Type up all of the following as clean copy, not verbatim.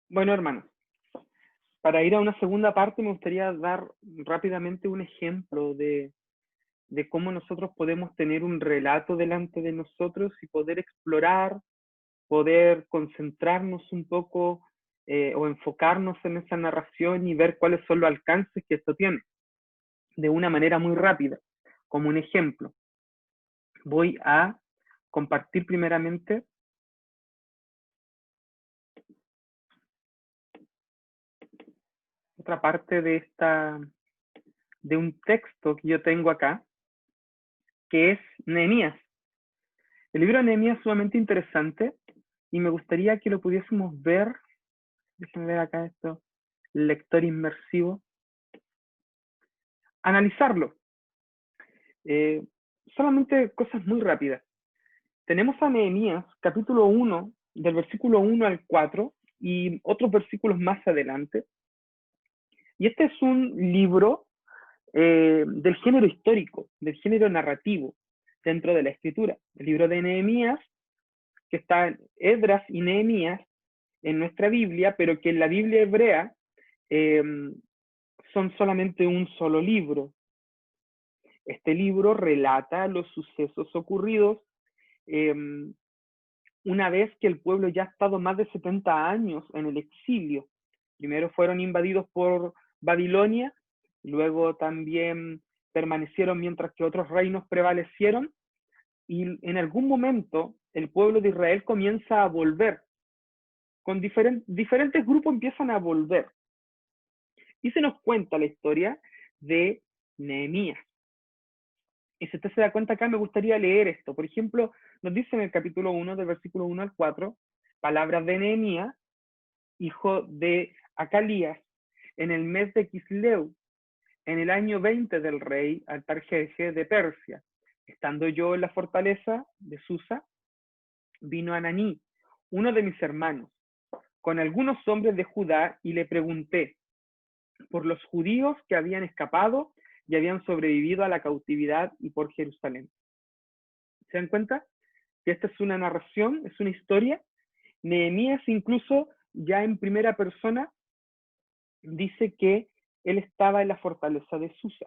Bueno, hermanos, para ir a una segunda parte me gustaría dar rápidamente un ejemplo de cómo nosotros podemos tener un relato delante de nosotros y poder explorar, poder concentrarnos un poco o enfocarnos en esa narración y ver cuáles son los alcances que esto tiene, de una manera muy rápida. Como un ejemplo, voy a compartir primeramente otra parte de un texto que yo tengo acá, que es Nehemías. El libro de Nehemías es sumamente interesante y me gustaría que lo pudiésemos ver. Déjenme ver acá esto, lector inmersivo. Analizarlo. Eh, Solamente cosas muy rápidas. Tenemos a Nehemías, capítulo 1, del versículo 1 al 4, y otros versículos más adelante. Y este es un libro del género histórico, del género narrativo, dentro de la escritura. El libro de Nehemías, que está en Esdras y Nehemías en nuestra Biblia, pero que en la Biblia hebrea eh, son solamente un solo libro. Este libro relata los sucesos ocurridos eh, una vez que el pueblo ya ha estado más de 70 años en el exilio. Primero fueron invadidos por Babilonia, luego también permanecieron mientras que otros reinos prevalecieron, y en algún momento el pueblo de Israel comienza a volver, con diferentes grupos empiezan a volver, y se nos cuenta la historia de Nehemías. Y si usted se da cuenta acá, me gustaría leer esto. Por ejemplo, nos dice en el capítulo 1, del versículo 1 al 4, palabras de Nehemías, hijo de Acalías, en el mes de Kisleu, en el año 20 del rey Artajerjes de Persia. Estando yo en la fortaleza de Susa, vino Ananí, uno de mis hermanos, con algunos hombres de Judá, y le pregunté por los judíos que habían escapado y habían sobrevivido a la cautividad y por Jerusalén. ¿Se dan cuenta? Que esta es una narración, es una historia. Nehemías incluso ya en primera persona dice que él estaba en la fortaleza de Susa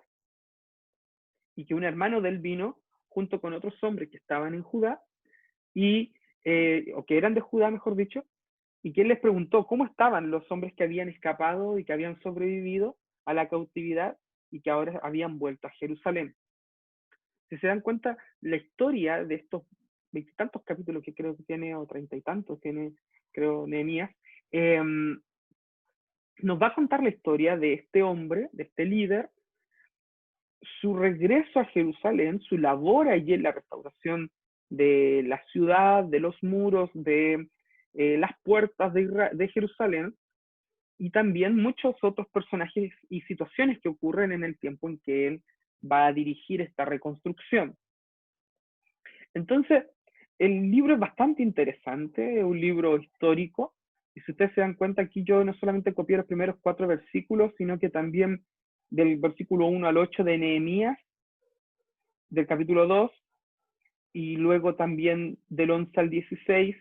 y que un hermano de él vino junto con otros hombres que estaban en Judá y o que eran de Judá, mejor dicho, y que él les preguntó cómo estaban los hombres que habían escapado y que habían sobrevivido a la cautividad y que ahora habían vuelto a Jerusalén. Si se dan cuenta, la historia de estos veintitantos capítulos que creo que tiene, o treinta y tantos tiene, creo, Nehemías, eh, nos va a contar la historia de este hombre, de este líder, su regreso a Jerusalén, su labor allí en la restauración de la ciudad, de los muros, de las puertas de Jerusalén, y también muchos otros personajes y situaciones que ocurren en el tiempo en que él va a dirigir esta reconstrucción. Entonces, el libro es bastante interesante, es un libro histórico, y si ustedes se dan cuenta, aquí yo no solamente copié los primeros 4 versículos, sino que también del versículo 1 al 8 de Nehemías, del capítulo 2, y luego también del 11 al 16,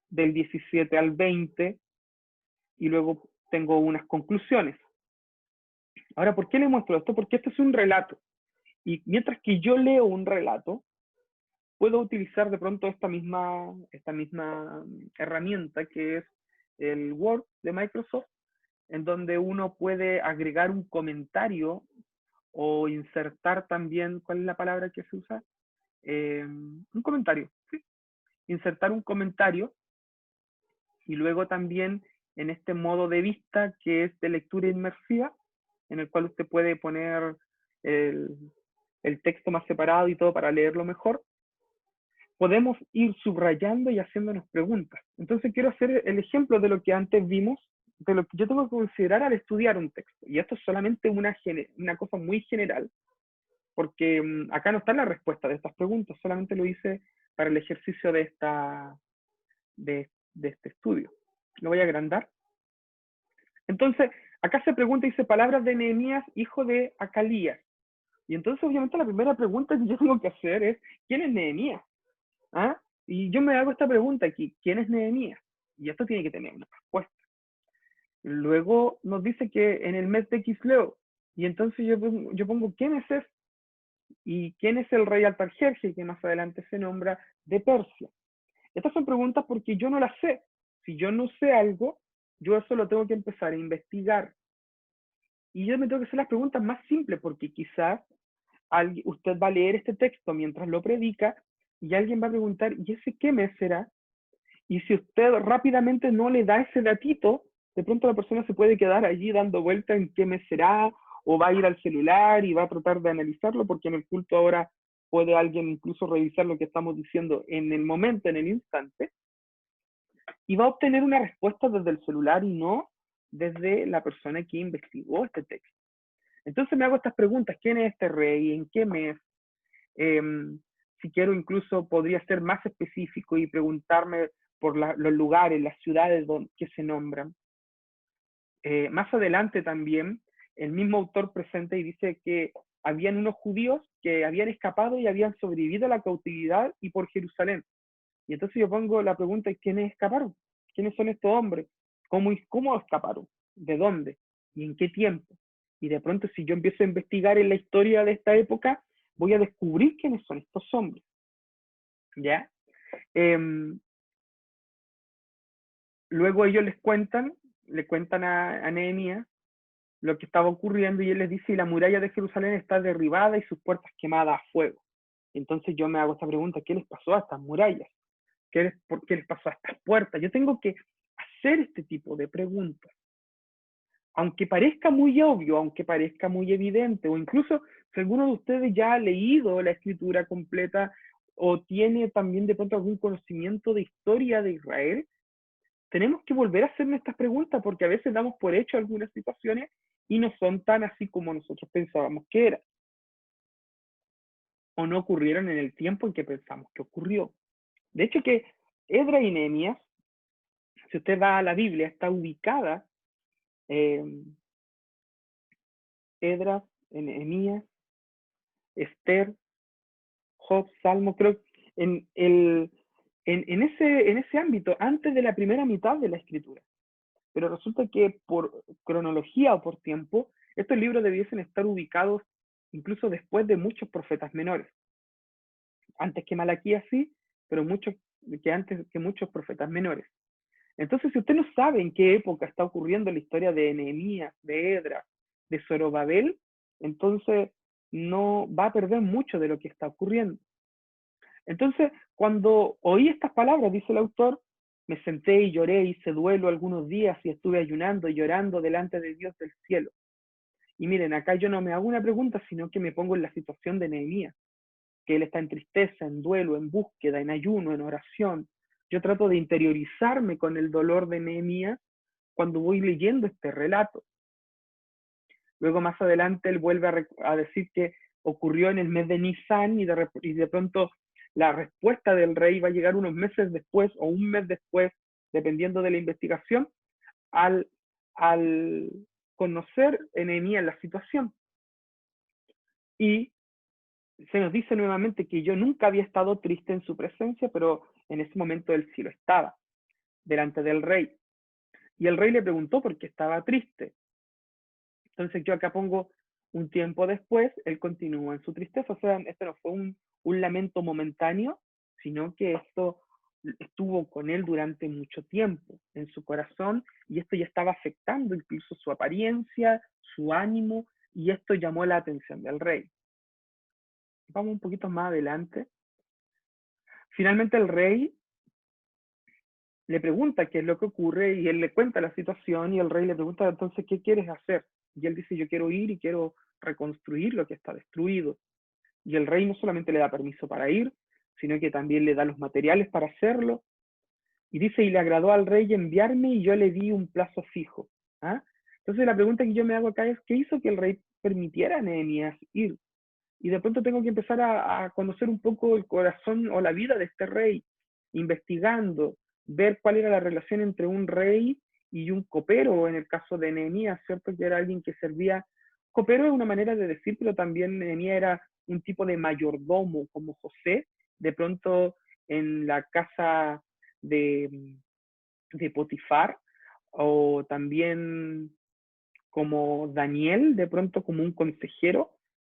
del 17 al 20, y luego tengo unas conclusiones. Ahora, ¿por qué le muestro esto? Porque esto es un relato, y mientras que yo leo un relato, puedo utilizar de pronto esta misma herramienta que es el Word de Microsoft, en donde uno puede agregar un comentario o insertar también, ¿cuál es la palabra que se usa? Un comentario, ¿sí? Insertar un comentario, y luego también en este modo de vista que es de lectura inmersiva, en el cual usted puede poner el, el texto más separado y todo para leerlo mejor, podemos ir subrayando y haciéndonos preguntas. Entonces quiero hacer el ejemplo de lo que antes vimos, de lo que yo tengo que considerar al estudiar un texto. Y esto es solamente una cosa muy general, porque acá no está la respuesta de estas preguntas, solamente lo hice para el ejercicio de este estudio. Lo voy a agrandar. Entonces, acá se pregunta, dice, palabras de Nehemías, hijo de Acalías. Y entonces, obviamente, la primera pregunta que yo tengo que hacer es, ¿quién es Nehemías? ¿Ah? Y yo me hago esta pregunta aquí, ¿quién es Nehemías? Y esto tiene que tener una respuesta. Luego nos dice que en el mes de Quisleo, y entonces yo pongo ¿quién es este? ¿Y quién es el rey Artajerjes, que más adelante se nombra de Persia? Estas son preguntas porque yo no las sé. Si yo no sé algo, yo eso lo tengo que empezar a investigar. Y yo me tengo que hacer las preguntas más simples porque quizás usted va a leer este texto mientras lo predica y alguien va a preguntar, ¿y ese qué mes será? Y si usted rápidamente no le da ese datito, de pronto la persona se puede quedar allí dando vuelta en qué mes será, o va a ir al celular y va a tratar de analizarlo, porque en el culto ahora puede alguien incluso revisar lo que estamos diciendo en el momento, en el instante, y va a obtener una respuesta desde el celular y no desde la persona que investigó este texto. Entonces me hago estas preguntas: ¿quién es este rey? ¿En qué mes? Eh, si quiero, incluso podría ser más específico y preguntarme por los lugares, las ciudades que se nombran. Más adelante también, el mismo autor presenta y dice que habían unos judíos que habían escapado y habían sobrevivido a la cautividad y por Jerusalén. Y entonces yo pongo la pregunta: ¿quiénes escaparon? ¿Quiénes son estos hombres? ¿Cómo escaparon? ¿De dónde? ¿Y en qué tiempo? Y de pronto, si yo empiezo a investigar en la historia de esta época, voy a descubrir quiénes son estos hombres. ¿Ya? Eh, Luego ellos le cuentan a Nehemías lo que estaba ocurriendo y él les dice: y la muralla de Jerusalén está derribada y sus puertas quemadas a fuego. Entonces yo me hago esta pregunta: ¿qué les pasó a estas murallas? ¿Por qué les pasó a estas puertas? Yo tengo que hacer este tipo de preguntas. Aunque parezca muy obvio, aunque parezca muy evidente, o incluso si alguno de ustedes ya ha leído la escritura completa o tiene también de pronto algún conocimiento de historia de Israel, tenemos que volver a hacernos estas preguntas porque a veces damos por hecho algunas situaciones y no son tan así como nosotros pensábamos que era, o no ocurrieron en el tiempo en que pensamos que ocurrió. De hecho que Edra y Nehemías, si usted va a la Biblia, está ubicada eh, Edras, Nehemías, Esther, Job, Salmo, creo, en, el, en ese ámbito, antes de la primera mitad de la escritura. Pero resulta que por cronología o por tiempo, estos libros debiesen estar ubicados incluso después de muchos profetas menores. Antes que Malaquías sí, pero antes que muchos profetas menores. Entonces, si usted no sabe en qué época está ocurriendo la historia de Nehemías, de Edra, de Zorobabel, entonces no va a perder mucho de lo que está ocurriendo. Entonces, cuando oí estas palabras, dice el autor, me senté y lloré, hice duelo algunos días y estuve ayunando y llorando delante de Dios del cielo. Y miren, acá yo no me hago una pregunta, sino que me pongo en la situación de Nehemías, que él está en tristeza, en duelo, en búsqueda, en ayuno, en oración. Yo trato de interiorizarme con el dolor de Nehemías cuando voy leyendo este relato. Luego más adelante él vuelve a decir que ocurrió en el mes de Nisan y de pronto la respuesta del rey va a llegar unos meses después o un mes después, dependiendo de la investigación, al, al conocer Nehemías la situación. Y se nos dice nuevamente que yo nunca había estado triste en su presencia, pero en ese momento él sí lo estaba, delante del rey. Y el rey le preguntó por qué estaba triste. Entonces yo acá pongo un tiempo después, él continúa en su tristeza. O sea, esto no fue un lamento momentáneo, sino que esto estuvo con él durante mucho tiempo en su corazón y esto ya estaba afectando incluso su apariencia, su ánimo, y esto llamó la atención del rey. Vamos un poquito más adelante. Finalmente el rey le pregunta qué es lo que ocurre y él le cuenta la situación y el rey le pregunta entonces qué quieres hacer. Y él dice: yo quiero ir y quiero reconstruir lo que está destruido. Y el rey no solamente le da permiso para ir, sino que también le da los materiales para hacerlo. Y dice: y le agradó al rey enviarme y yo le di un plazo fijo. ¿Ah? Entonces la pregunta que yo me hago acá es: ¿qué hizo que el rey permitiera a Nehemías ir? Y de pronto tengo que empezar a conocer un poco el corazón o la vida de este rey, investigando, ver cuál era la relación entre un rey y un copero, en el caso de Nehemías, ¿cierto? Que era alguien que servía. Copero es una manera de decir, pero también Nehemías era un tipo de mayordomo, como José, de pronto en la casa de Potifar, o también como Daniel, de pronto como un consejero.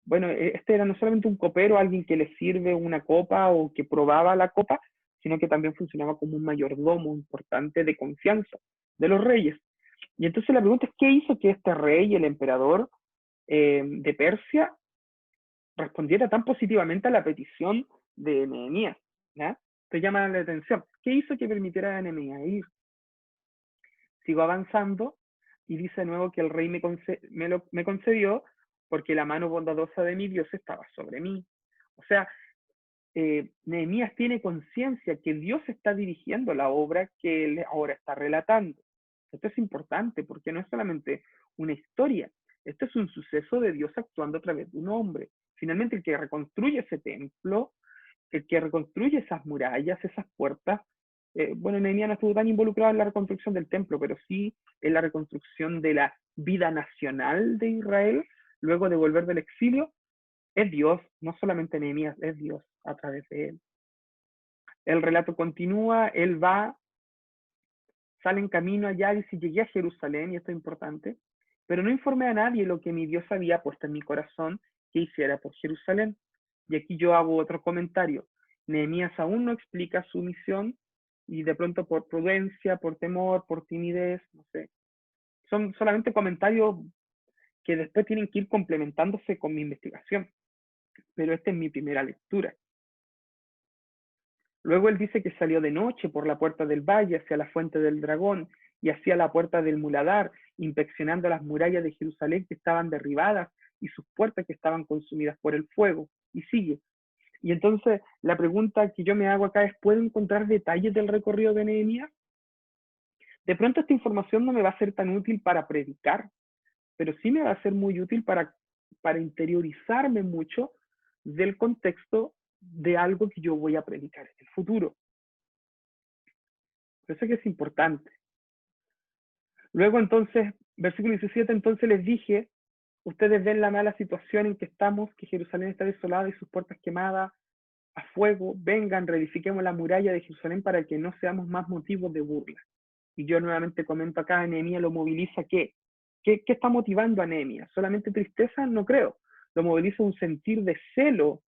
Bueno, este era no solamente un copero, alguien que le sirve una copa o que probaba la copa, sino que también funcionaba como un mayordomo importante de confianza de los reyes. Y entonces la pregunta es, ¿qué hizo que este rey, el emperador de Persia, respondiera tan positivamente a la petición de Nehemías? ¿Ya? Te llama la atención. ¿Qué hizo que permitiera a Nehemías ir? Sigo avanzando y dice de nuevo que el rey me concedió porque la mano bondadosa de mi Dios estaba sobre mí. O sea, Nehemías tiene conciencia que Dios está dirigiendo la obra que él ahora está relatando. Esto es importante porque no es solamente una historia, esto es un suceso de Dios actuando a través de un hombre. Finalmente, el que reconstruye ese templo, el que reconstruye esas murallas, esas puertas, bueno, Nehemías no estuvo tan involucrado en la reconstrucción del templo, pero sí en la reconstrucción de la vida nacional de Israel, luego de volver del exilio, es Dios, no solamente Nehemías, es Dios a través de él. El relato continúa, él va, sale en camino allá, dice, llegué a Jerusalén, y esto es importante, pero no informé a nadie lo que mi Dios había puesto en mi corazón que hiciera por Jerusalén. Y aquí yo hago otro comentario. Nehemías aún no explica su misión, y de pronto por prudencia, por temor, por timidez, no sé. Son solamente comentarios que después tienen que ir complementándose con mi investigación. Pero esta es mi primera lectura. Luego él dice que salió de noche por la puerta del valle hacia la fuente del dragón y hacia la puerta del muladar, inspeccionando las murallas de Jerusalén que estaban derribadas y sus puertas que estaban consumidas por el fuego. Y sigue. Y entonces la pregunta que yo me hago acá es, ¿puedo encontrar detalles del recorrido de Nehemías? De pronto esta información no me va a ser tan útil para predicar, pero sí me va a ser muy útil para interiorizarme mucho del contexto de algo que yo voy a predicar en el futuro. Por eso que es importante. Luego entonces, versículo 17, entonces les dije, ustedes ven la mala situación en que estamos, que Jerusalén está desolada y sus puertas quemadas a fuego, vengan, reedifiquemos la muralla de Jerusalén para que no seamos más motivos de burla. Y yo nuevamente comento acá, Nehemías lo moviliza, ¿qué? ¿Qué está motivando a Nehemías? ¿Solamente tristeza? No creo. Lo moviliza un sentir de celo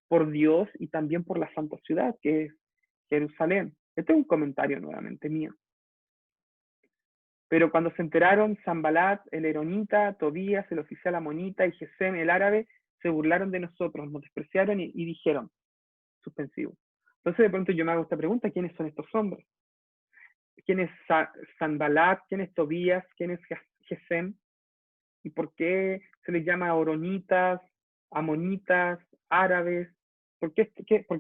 por Dios y también por la santa ciudad, que es Jerusalén. Este es un comentario nuevamente mío. Pero cuando se enteraron, Sanbalat, el eronita, Tobías, el oficial amonita y Gesem, el árabe, se burlaron de nosotros, nos despreciaron y dijeron, suspensivo. Entonces de pronto yo me hago esta pregunta, ¿quiénes son estos hombres? ¿Quién es Sanbalat? ¿Quién es Tobías? ¿Quién es Gesem? ¿Y por qué se les llama oronitas, amonitas, árabes? ¿Por qué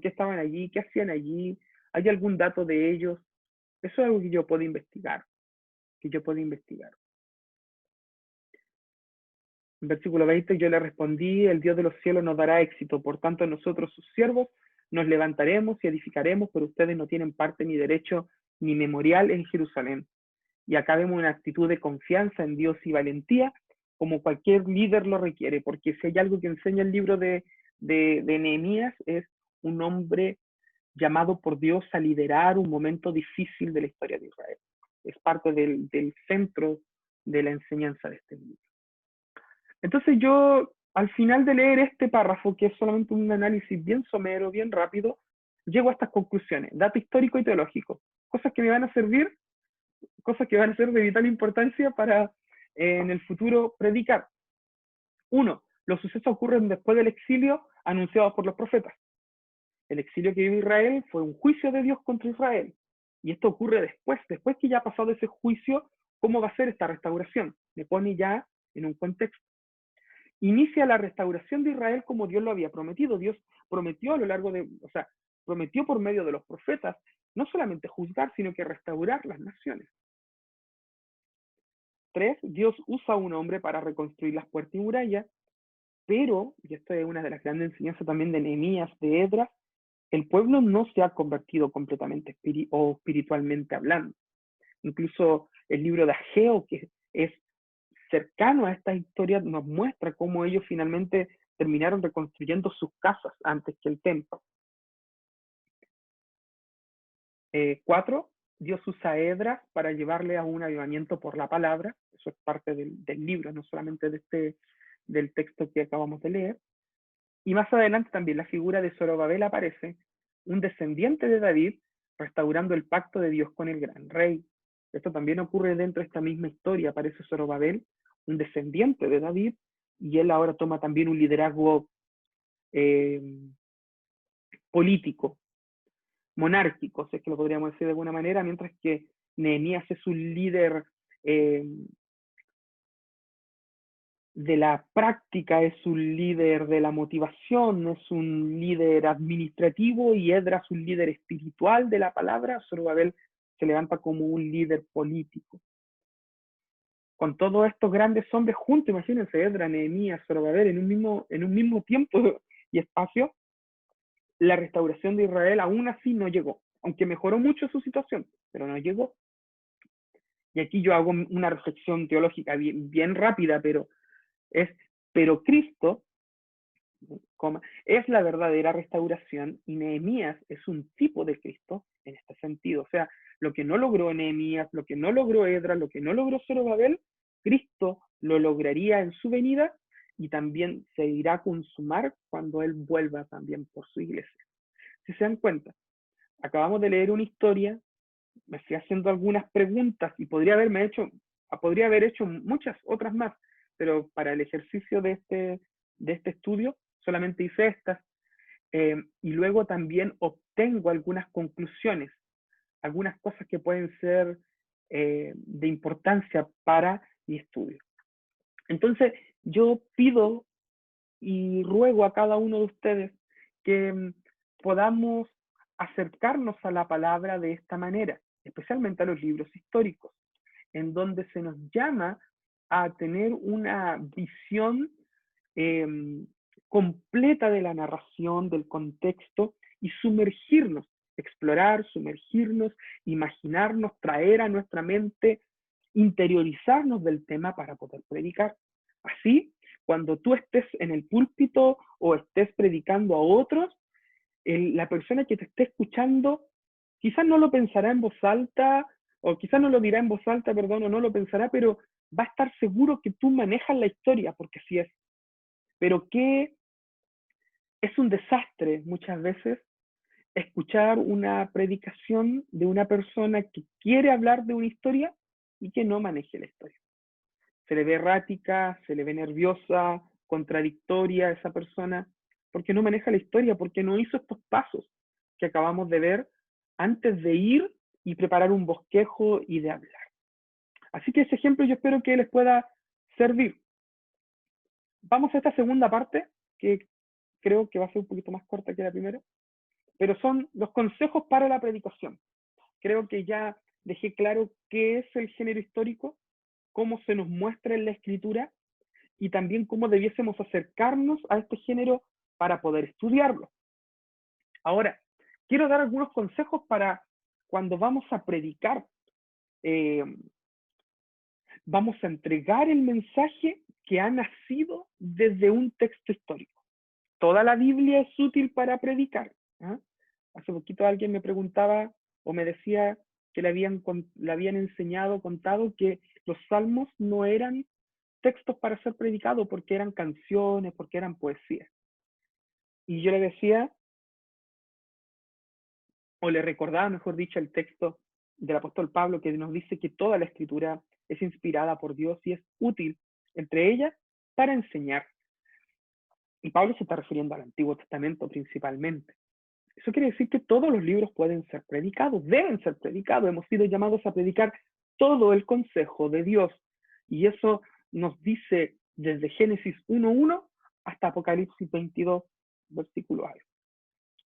estaban allí? ¿Qué hacían allí? ¿Hay algún dato de ellos? Eso es algo que yo puedo investigar, En versículo 20 yo le respondí, el Dios de los cielos nos dará éxito, por tanto nosotros sus siervos nos levantaremos y edificaremos, pero ustedes no tienen parte ni derecho ni memorial en Jerusalén. Y acá vemos una actitud de confianza en Dios y valentía, como cualquier líder lo requiere, porque si hay algo que enseña el libro de Nehemías, es un hombre llamado por Dios a liderar un momento difícil de la historia de Israel. Es parte del centro de la enseñanza de este libro. Entonces yo, al final de leer este párrafo, que es solamente un análisis bien somero, bien rápido, llego a estas conclusiones, dato histórico y teológico, cosas que me van a servir, cosas que van a ser de vital importancia para en el futuro predicar. Uno, los sucesos ocurren después del exilio anunciado por los profetas. El exilio que vive Israel fue un juicio de Dios contra Israel. Y esto ocurre después que ya ha pasado ese juicio, ¿cómo va a ser esta restauración? Me pone ya en un contexto. Inicia la restauración de Israel como Dios lo había prometido. Dios prometió a lo largo de, o sea, prometió por medio de los profetas, no solamente juzgar, sino que restaurar las naciones. 3, Dios usa a un hombre para reconstruir las puertas y murallas, pero, y esto es una de las grandes enseñanzas también de Nehemías, de Esdras, el pueblo no se ha convertido completamente espiritualmente hablando. Incluso el libro de Ageo, que es cercano a esta historia, nos muestra cómo ellos finalmente terminaron reconstruyendo sus casas antes que el templo. 4, Dios usa a Esdras para llevarle a un avivamiento por la palabra. Eso es parte del libro, no solamente del texto que acabamos de leer. Y más adelante también la figura de Zorobabel aparece, un descendiente de David, restaurando el pacto de Dios con el gran rey. Esto también ocurre dentro de esta misma historia. Aparece Zorobabel, un descendiente de David, y él ahora toma también un liderazgo eh, político, monárquico, si es que lo podríamos decir de alguna manera, mientras que Nehemías es un líder eh, de la práctica, es un líder de la motivación, es un líder administrativo, y Esdras un líder espiritual de la palabra. Zorobabel se levanta como un líder político. Con todos estos grandes hombres juntos, imagínense, Esdras, Nehemías, Zorobabel, en un mismo tiempo y espacio, la restauración de Israel aún así no llegó, aunque mejoró mucho su situación, pero no llegó. Y aquí yo hago una reflexión teológica bien rápida, es, pero Cristo, es la verdadera restauración, y Nehemías es un tipo de Cristo en este sentido. O sea, lo que no logró Nehemías, lo que no logró Esdras, lo que no logró Zorobabel, Cristo lo lograría en su venida, y también se irá a consumar cuando Él vuelva también por su iglesia. Si se dan cuenta, acabamos de leer una historia, me estoy haciendo algunas preguntas y podría haber hecho muchas otras más, pero para el ejercicio de este estudio solamente hice estas, y luego también obtengo algunas conclusiones, algunas cosas que pueden ser de importancia para mi estudio. Entonces, yo pido y ruego a cada uno de ustedes que podamos acercarnos a la palabra de esta manera, especialmente a los libros históricos, en donde se nos llama a tener una visión eh, completa de la narración, del contexto, y sumergirnos, explorar, sumergirnos, imaginarnos, traer a nuestra mente, interiorizarnos del tema para poder predicar. Así, cuando tú estés en el púlpito o estés predicando a otros, la persona que te esté escuchando quizás no lo pensará en voz alta, o quizás no lo dirá en voz alta, perdón, o no lo pensará, pero va a estar seguro que tú manejas la historia, porque así es. Pero que es un desastre muchas veces escuchar una predicación de una persona que quiere hablar de una historia y que no maneje la historia. Se le ve errática, se le ve nerviosa, contradictoria a esa persona, porque no maneja la historia, porque no hizo estos pasos que acabamos de ver antes de ir y preparar un bosquejo y de hablar. Así que ese ejemplo yo espero que les pueda servir. Vamos a esta segunda parte, que creo que va a ser un poquito más corta que la primera, pero son los consejos para la predicación. Creo que ya dejé claro qué es el género histórico, cómo se nos muestra en la escritura, y también cómo debiésemos acercarnos a este género para poder estudiarlo. Ahora, quiero dar algunos consejos para cuando vamos a predicar, eh, vamos a entregar el mensaje que ha nacido desde un texto histórico. Toda la Biblia es útil para predicar. ¿Eh? Hace poquito alguien me preguntaba o me decía que le habían enseñado, contado que los salmos no eran textos para ser predicados porque eran canciones, porque eran poesías. Y yo le decía, o le recordaba, mejor dicho, el texto del apóstol Pablo que nos dice que toda la escritura es inspirada por Dios y es útil, entre ellas, para enseñar. Y Pablo se está refiriendo al Antiguo Testamento principalmente. Eso quiere decir que todos los libros pueden ser predicados, deben ser predicados. Hemos sido llamados a predicar todo el consejo de Dios. Y eso nos dice desde Génesis 1:1 hasta Apocalipsis 22, versículo algo.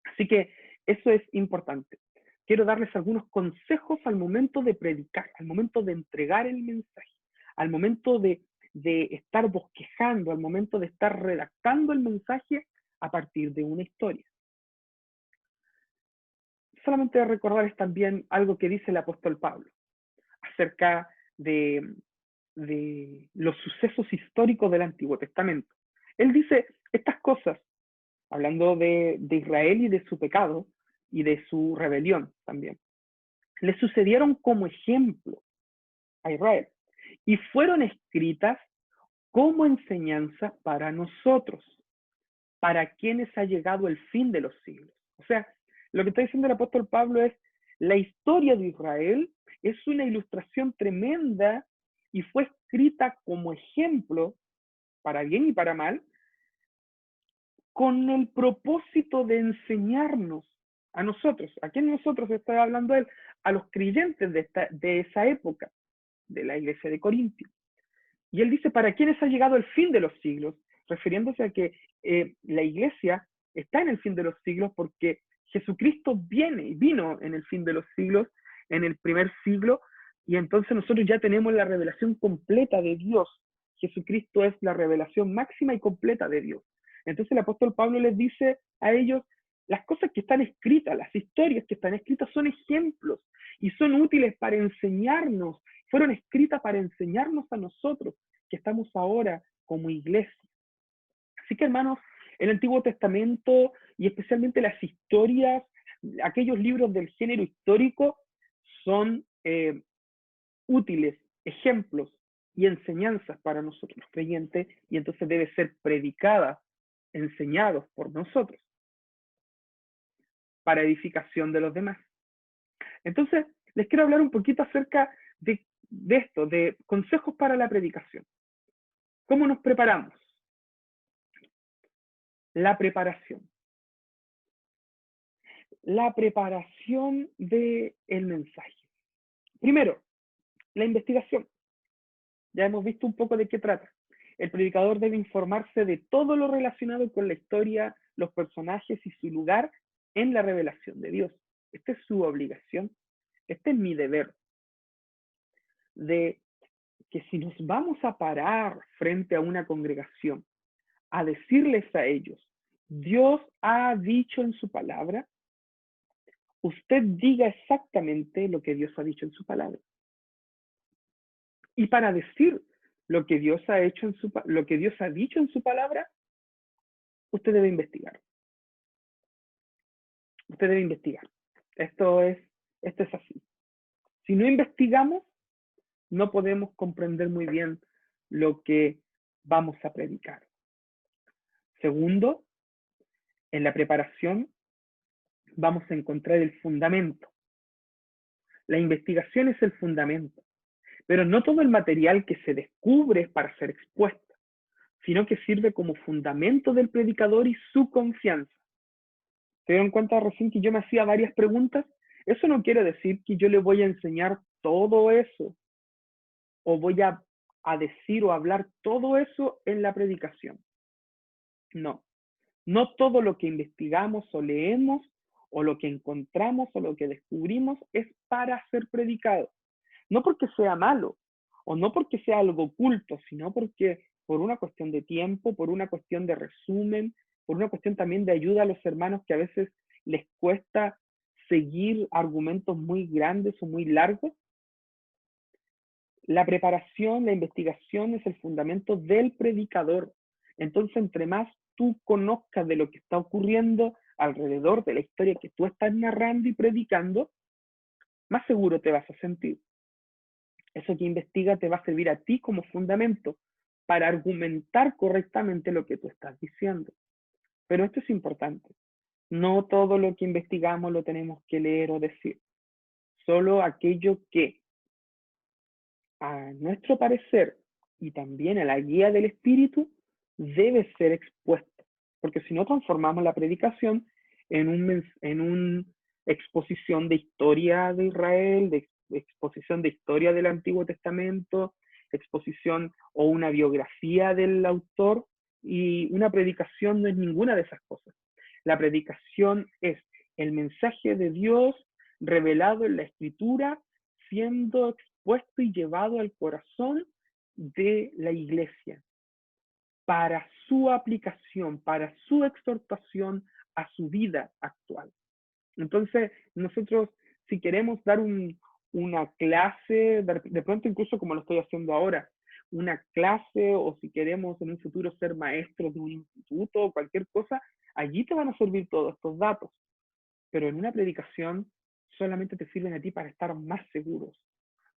Así que eso es importante. Quiero darles algunos consejos al momento de predicar, al momento de entregar el mensaje, al momento de estar bosquejando, al momento de estar redactando el mensaje a partir de una historia. Solamente recordarles también algo que dice el apóstol Pablo acerca de los sucesos históricos del Antiguo Testamento. Él dice estas cosas, hablando de Israel y de su pecado y de su rebelión también. le sucedieron como ejemplo a Israel y fueron escritas como enseñanza para nosotros, para quienes ha llegado el fin de los siglos. O sea, lo que está diciendo el apóstol Pablo es, la historia de Israel es una ilustración tremenda y fue escrita como ejemplo, para bien y para mal, con el propósito de enseñarnos a nosotros. ¿A quién nosotros está hablando él? A los creyentes de esa época, de la iglesia de Corintio. Y él dice, ¿para quiénes ha llegado el fin de los siglos? Refiriéndose a que la iglesia está en el fin de los siglos porque Jesucristo vino en el fin de los siglos, en el primer siglo, y entonces nosotros ya tenemos la revelación completa de Dios. Jesucristo es la revelación máxima y completa de Dios. Entonces el apóstol Pablo les dice a ellos, las cosas que están escritas, las historias que están escritas son ejemplos y son útiles para enseñarnos, fueron escritas para enseñarnos a nosotros que estamos ahora como iglesia. Así que, hermanos, el Antiguo Testamento y especialmente las historias, aquellos libros del género histórico son útiles, ejemplos y enseñanzas para nosotros los creyentes, y entonces debe ser predicadas, enseñados por nosotros para edificación de los demás. Entonces, les quiero hablar un poquito acerca de esto, de consejos para la predicación. ¿Cómo nos preparamos? La preparación. La preparación del mensaje. Primero, la investigación. Ya hemos visto un poco de qué trata. El predicador debe informarse de todo lo relacionado con la historia, los personajes y su lugar en la revelación de Dios. Esta es su obligación. Este es mi deber. De que si nos vamos a parar frente a una congregación a decirles a ellos, Dios ha dicho en su palabra, usted diga exactamente lo que Dios ha dicho en su palabra. Y para decir lo que Dios ha hecho lo que Dios ha dicho en su palabra, usted debe investigar. Usted debe investigar. Esto es así. Si no investigamos, no podemos comprender muy bien lo que vamos a predicar. Segundo, en la preparación vamos a encontrar el fundamento. La investigación es el fundamento, pero no todo el material que se descubre es para ser expuesto, sino que sirve como fundamento del predicador y su confianza. ¿Se dieron cuenta recién que yo me hacía varias preguntas? Eso no quiere decir que yo le voy a enseñar todo eso, o voy a decir o hablar todo eso en la predicación. No, no todo lo que investigamos o leemos, o lo que encontramos o lo que descubrimos es para ser predicado. No porque sea malo, o no porque sea algo oculto, sino porque por una cuestión de tiempo, por una cuestión de resumen, por una cuestión también de ayuda a los hermanos que a veces les cuesta seguir argumentos muy grandes o muy largos. La preparación, la investigación es el fundamento del predicador. Entonces, entre más tú conozcas de lo que está ocurriendo alrededor de la historia que tú estás narrando y predicando, más seguro te vas a sentir. Eso que investiga te va a servir a ti como fundamento para argumentar correctamente lo que tú estás diciendo. Pero esto es importante. No todo lo que investigamos lo tenemos que leer o decir. Solo aquello que, a nuestro parecer y también a la guía del Espíritu, debe ser expuesto. Porque si no, transformamos la predicación en una exposición de historia de Israel, de exposición de historia del Antiguo Testamento, exposición o una biografía del autor, y una predicación no es ninguna de esas cosas. La predicación es el mensaje de Dios revelado en la Escritura, siendo expuesto y llevado al corazón de la iglesia para su aplicación, para su exhortación a su vida actual. Entonces, nosotros, si queremos dar una clase, de pronto incluso como lo estoy haciendo ahora, una clase, o si queremos en un futuro ser maestros de un instituto o cualquier cosa, allí te van a servir todos estos datos. Pero en una predicación solamente te sirven a ti para estar más seguros,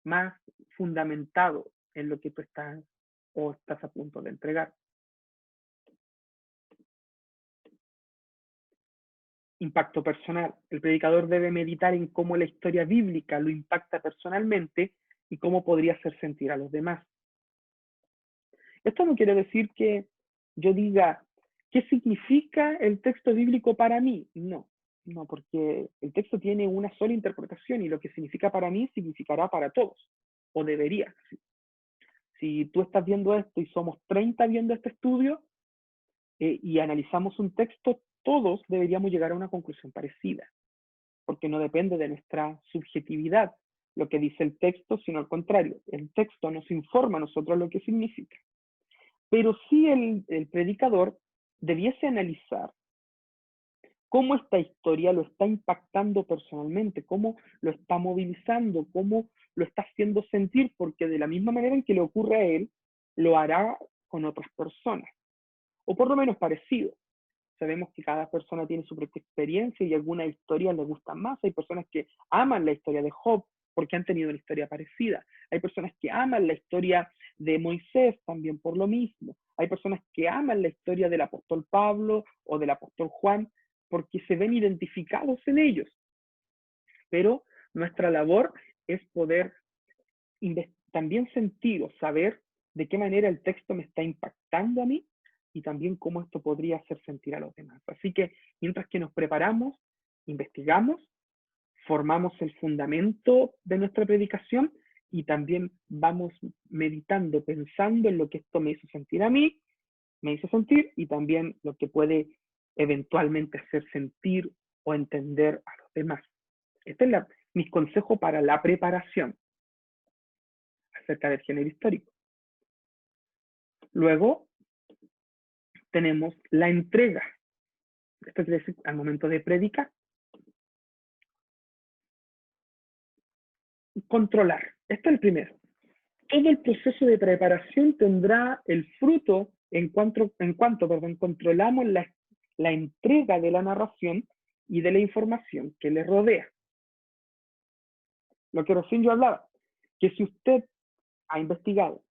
más fundamentado en lo que tú estás o estás a punto de entregar. Impacto personal. El predicador debe meditar en cómo la historia bíblica lo impacta personalmente y cómo podría hacer sentir a los demás. Esto no quiere decir que yo diga, ¿qué significa el texto bíblico para mí? No, no, porque el texto tiene una sola interpretación y lo que significa para mí significará para todos, o debería. Si tú estás viendo esto y somos 30 viendo este estudio y analizamos un texto, todos deberíamos llegar a una conclusión parecida, porque no depende de nuestra subjetividad lo que dice el texto, sino al contrario, el texto nos informa a nosotros lo que significa. Pero sí el predicador debiese analizar cómo esta historia lo está impactando personalmente, cómo lo está movilizando, cómo lo está haciendo sentir, porque de la misma manera en que le ocurre a él, lo hará con otras personas, o por lo menos parecido. Sabemos que cada persona tiene su propia experiencia y algunas historias les gustan más. Hay personas que aman la historia de Job porque han tenido una historia parecida. Hay personas que aman la historia de Moisés también por lo mismo. Hay personas que aman la historia del apóstol Pablo o del apóstol Juan porque se ven identificados en ellos. Pero nuestra labor es poder también sentir o saber de qué manera el texto me está impactando a mí y también cómo esto podría hacer sentir a los demás. Así que mientras que nos preparamos, investigamos, formamos el fundamento de nuestra predicación y también vamos meditando, pensando en lo que esto me hizo sentir a mí, me hizo sentir y también lo que puede eventualmente hacer sentir o entender a los demás. Este es mis consejos para la preparación acerca del género histórico. Luego tenemos la entrega. Esto quiere decir al momento de predicar. Controlar. Este es el primero. Todo el proceso de preparación tendrá el fruto en cuanto controlamos la entrega de la narración y de la información que le rodea. Lo que recién yo hablaba, que si usted ha investigado,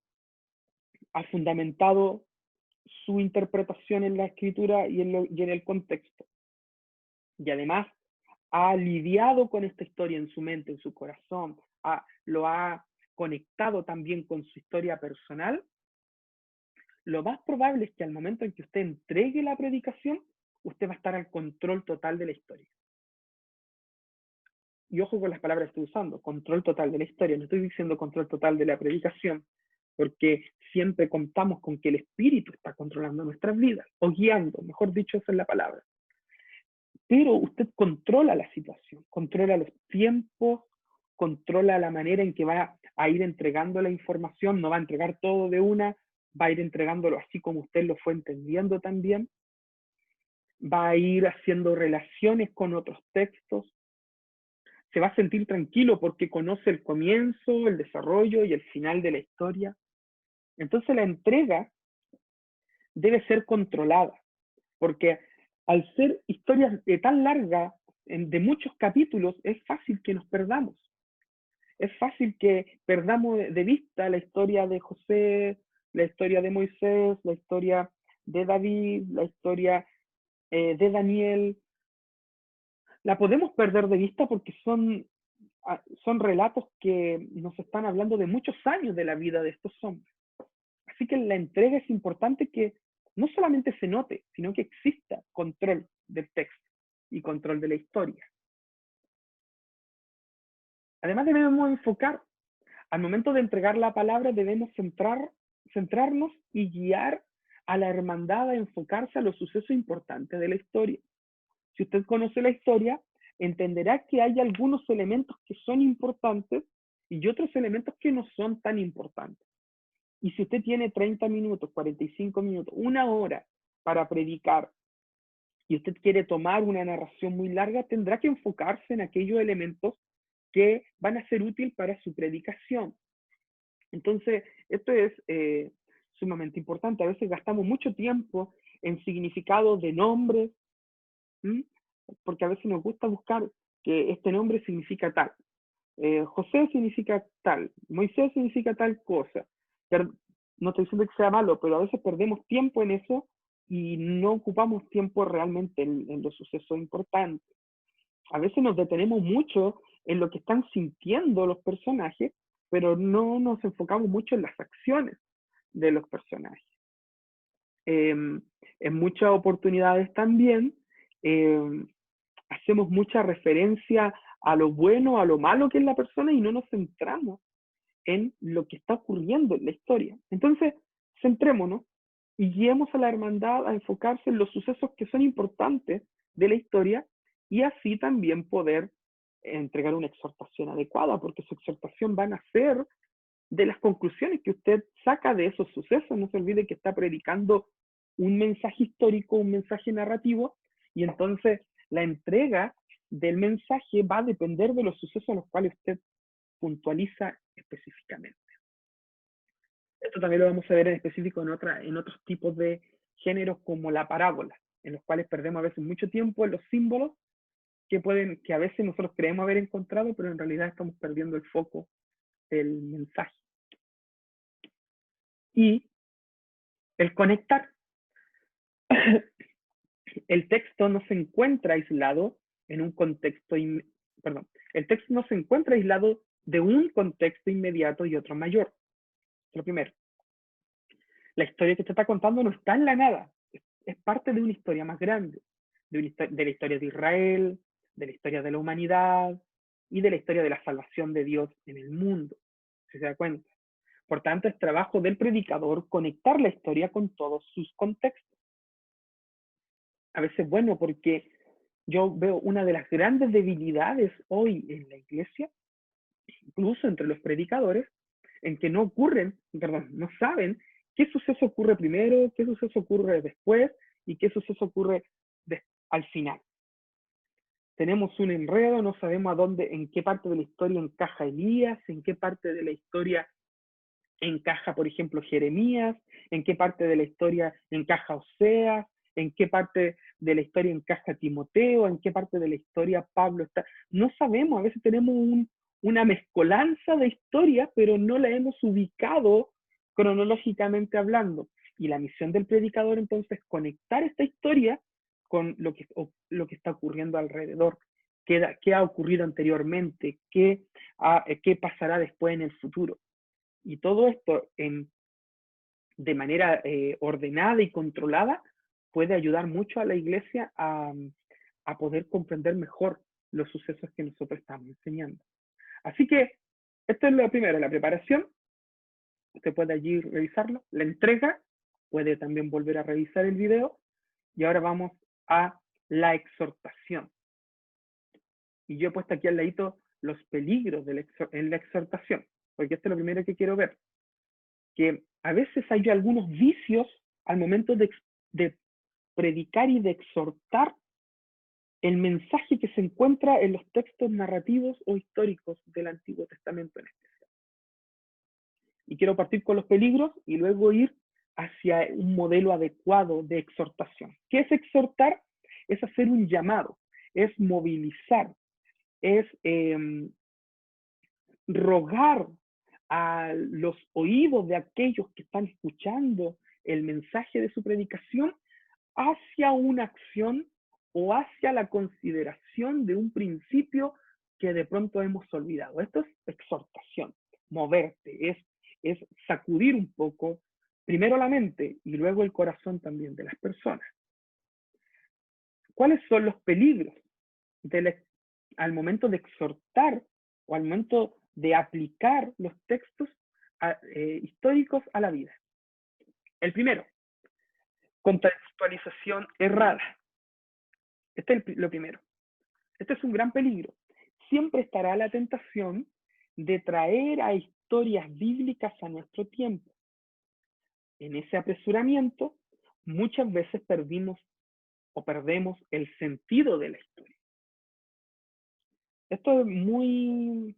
ha fundamentado su interpretación en la escritura y en el contexto, y además ha lidiado con esta historia en su mente, en su corazón, lo ha conectado también con su historia personal, lo más probable es que al momento en que usted entregue la predicación, usted va a estar al control total de la historia. Y ojo con las palabras que estoy usando, control total de la historia, no estoy diciendo control total de la predicación, porque siempre contamos con que el Espíritu está controlando nuestras vidas, o guiando, mejor dicho, esa es la palabra. Pero usted controla la situación, controla los tiempos, controla la manera en que va a ir entregando la información, no va a entregar todo de una, va a ir entregándolo así como usted lo fue entendiendo también, va a ir haciendo relaciones con otros textos, se va a sentir tranquilo porque conoce el comienzo, el desarrollo y el final de la historia. Entonces la entrega debe ser controlada, porque al ser historias tan largas, de muchos capítulos, es fácil que nos perdamos. Es fácil que perdamos de vista la historia de José, la historia de Moisés, la historia de David, la historia de Daniel. La podemos perder de vista porque son relatos que nos están hablando de muchos años de la vida de estos hombres. Así que la entrega es importante que no solamente se note, sino que exista control del texto y control de la historia. Además debemos enfocar, al momento de entregar la palabra debemos centrarnos y guiar a la hermandad a enfocarse a los sucesos importantes de la historia. Si usted conoce la historia, entenderá que hay algunos elementos que son importantes y otros elementos que no son tan importantes. Y si usted tiene 30 minutos, 45 minutos, una hora para predicar y usted quiere tomar una narración muy larga, tendrá que enfocarse en aquellos elementos que van a ser útiles para su predicación. Entonces, esto es sumamente importante. A veces gastamos mucho tiempo en significados de nombres, ¿sí? Porque a veces nos gusta buscar que este nombre significa tal, José significa tal, Moisés significa tal cosa. Pero no estoy diciendo que sea malo, pero a veces perdemos tiempo en eso y no ocupamos tiempo realmente en los sucesos importantes. A veces nos detenemos mucho en lo que están sintiendo los personajes, pero no nos enfocamos mucho en las acciones de los personajes. En muchas oportunidades también hacemos mucha referencia a lo bueno, a lo malo que es la persona y no nos centramos en lo que está ocurriendo en la historia. Entonces, centrémonos y guiemos a la hermandad a enfocarse en los sucesos que son importantes de la historia y así también poder entregar una exhortación adecuada, porque su exhortación va a nacer de las conclusiones que usted saca de esos sucesos. No se olvide que está predicando un mensaje histórico, un mensaje narrativo, y entonces la entrega del mensaje va a depender de los sucesos a los cuales usted puntualiza específicamente. Esto también lo vamos a ver en específico en otros tipos de géneros como la parábola, en los cuales perdemos a veces mucho tiempo en los símbolos que a veces nosotros creemos haber encontrado, pero en realidad estamos perdiendo el foco del mensaje. Y el conectar. El texto no se encuentra aislado en un contexto, el texto no se encuentra aislado de un contexto inmediato y otro mayor. Lo primero, la historia que usted está contando no está en la nada, es parte de una historia más grande, de la historia de Israel, de la historia de la humanidad y de la historia de la salvación de Dios en el mundo, si se da cuenta. Por tanto, es trabajo del predicador conectar la historia con todos sus contextos. A veces, bueno, porque yo veo una de las grandes debilidades hoy en la iglesia, incluso entre los predicadores, en que no saben qué suceso ocurre primero, qué suceso ocurre después y qué suceso ocurre al final. Tenemos un enredo, no sabemos en qué parte de la historia encaja Elías, en qué parte de la historia encaja, por ejemplo, Jeremías, en qué parte de la historia encaja Oseas, en qué parte de la historia encaja Timoteo, en qué parte de la historia Pablo está. No sabemos, a veces tenemos una mezcolanza de historias, pero no la hemos ubicado cronológicamente hablando. Y la misión del predicador entonces es conectar esta historia con lo que está ocurriendo alrededor, qué ha ocurrido anteriormente, qué pasará después en el futuro. Y todo esto de manera ordenada y controlada puede ayudar mucho a la iglesia a poder comprender mejor los sucesos que nosotros estamos enseñando. Así que esto es lo primero, la preparación. Usted puede allí revisarlo. La entrega, puede también volver a revisar el video. Y ahora vamos a la exhortación. Y yo he puesto aquí al ladito los peligros en la exhortación, porque esto es lo primero que quiero ver. Que a veces hay algunos vicios al momento de predicar y de exhortar el mensaje que se encuentra en los textos narrativos o históricos del Antiguo Testamento en especial. Y quiero partir con los peligros y luego ir hacia un modelo adecuado de exhortación. ¿Qué es exhortar? Es hacer un llamado, es movilizar, es rogar a los oídos de aquellos que están escuchando el mensaje de su predicación hacia una acción o hacia la consideración de un principio que de pronto hemos olvidado. Esto es exhortación, moverte, es sacudir un poco, primero la mente y luego el corazón también de las personas. ¿Cuáles son los peligros al momento de exhortar o al momento de aplicar los textos históricos a la vida? El primero, contextualización errada. Este es lo primero. Este es un gran peligro. Siempre estará la tentación de traer a historias bíblicas a nuestro tiempo. En ese apresuramiento, muchas veces perdemos el sentido de la historia. Esto es muy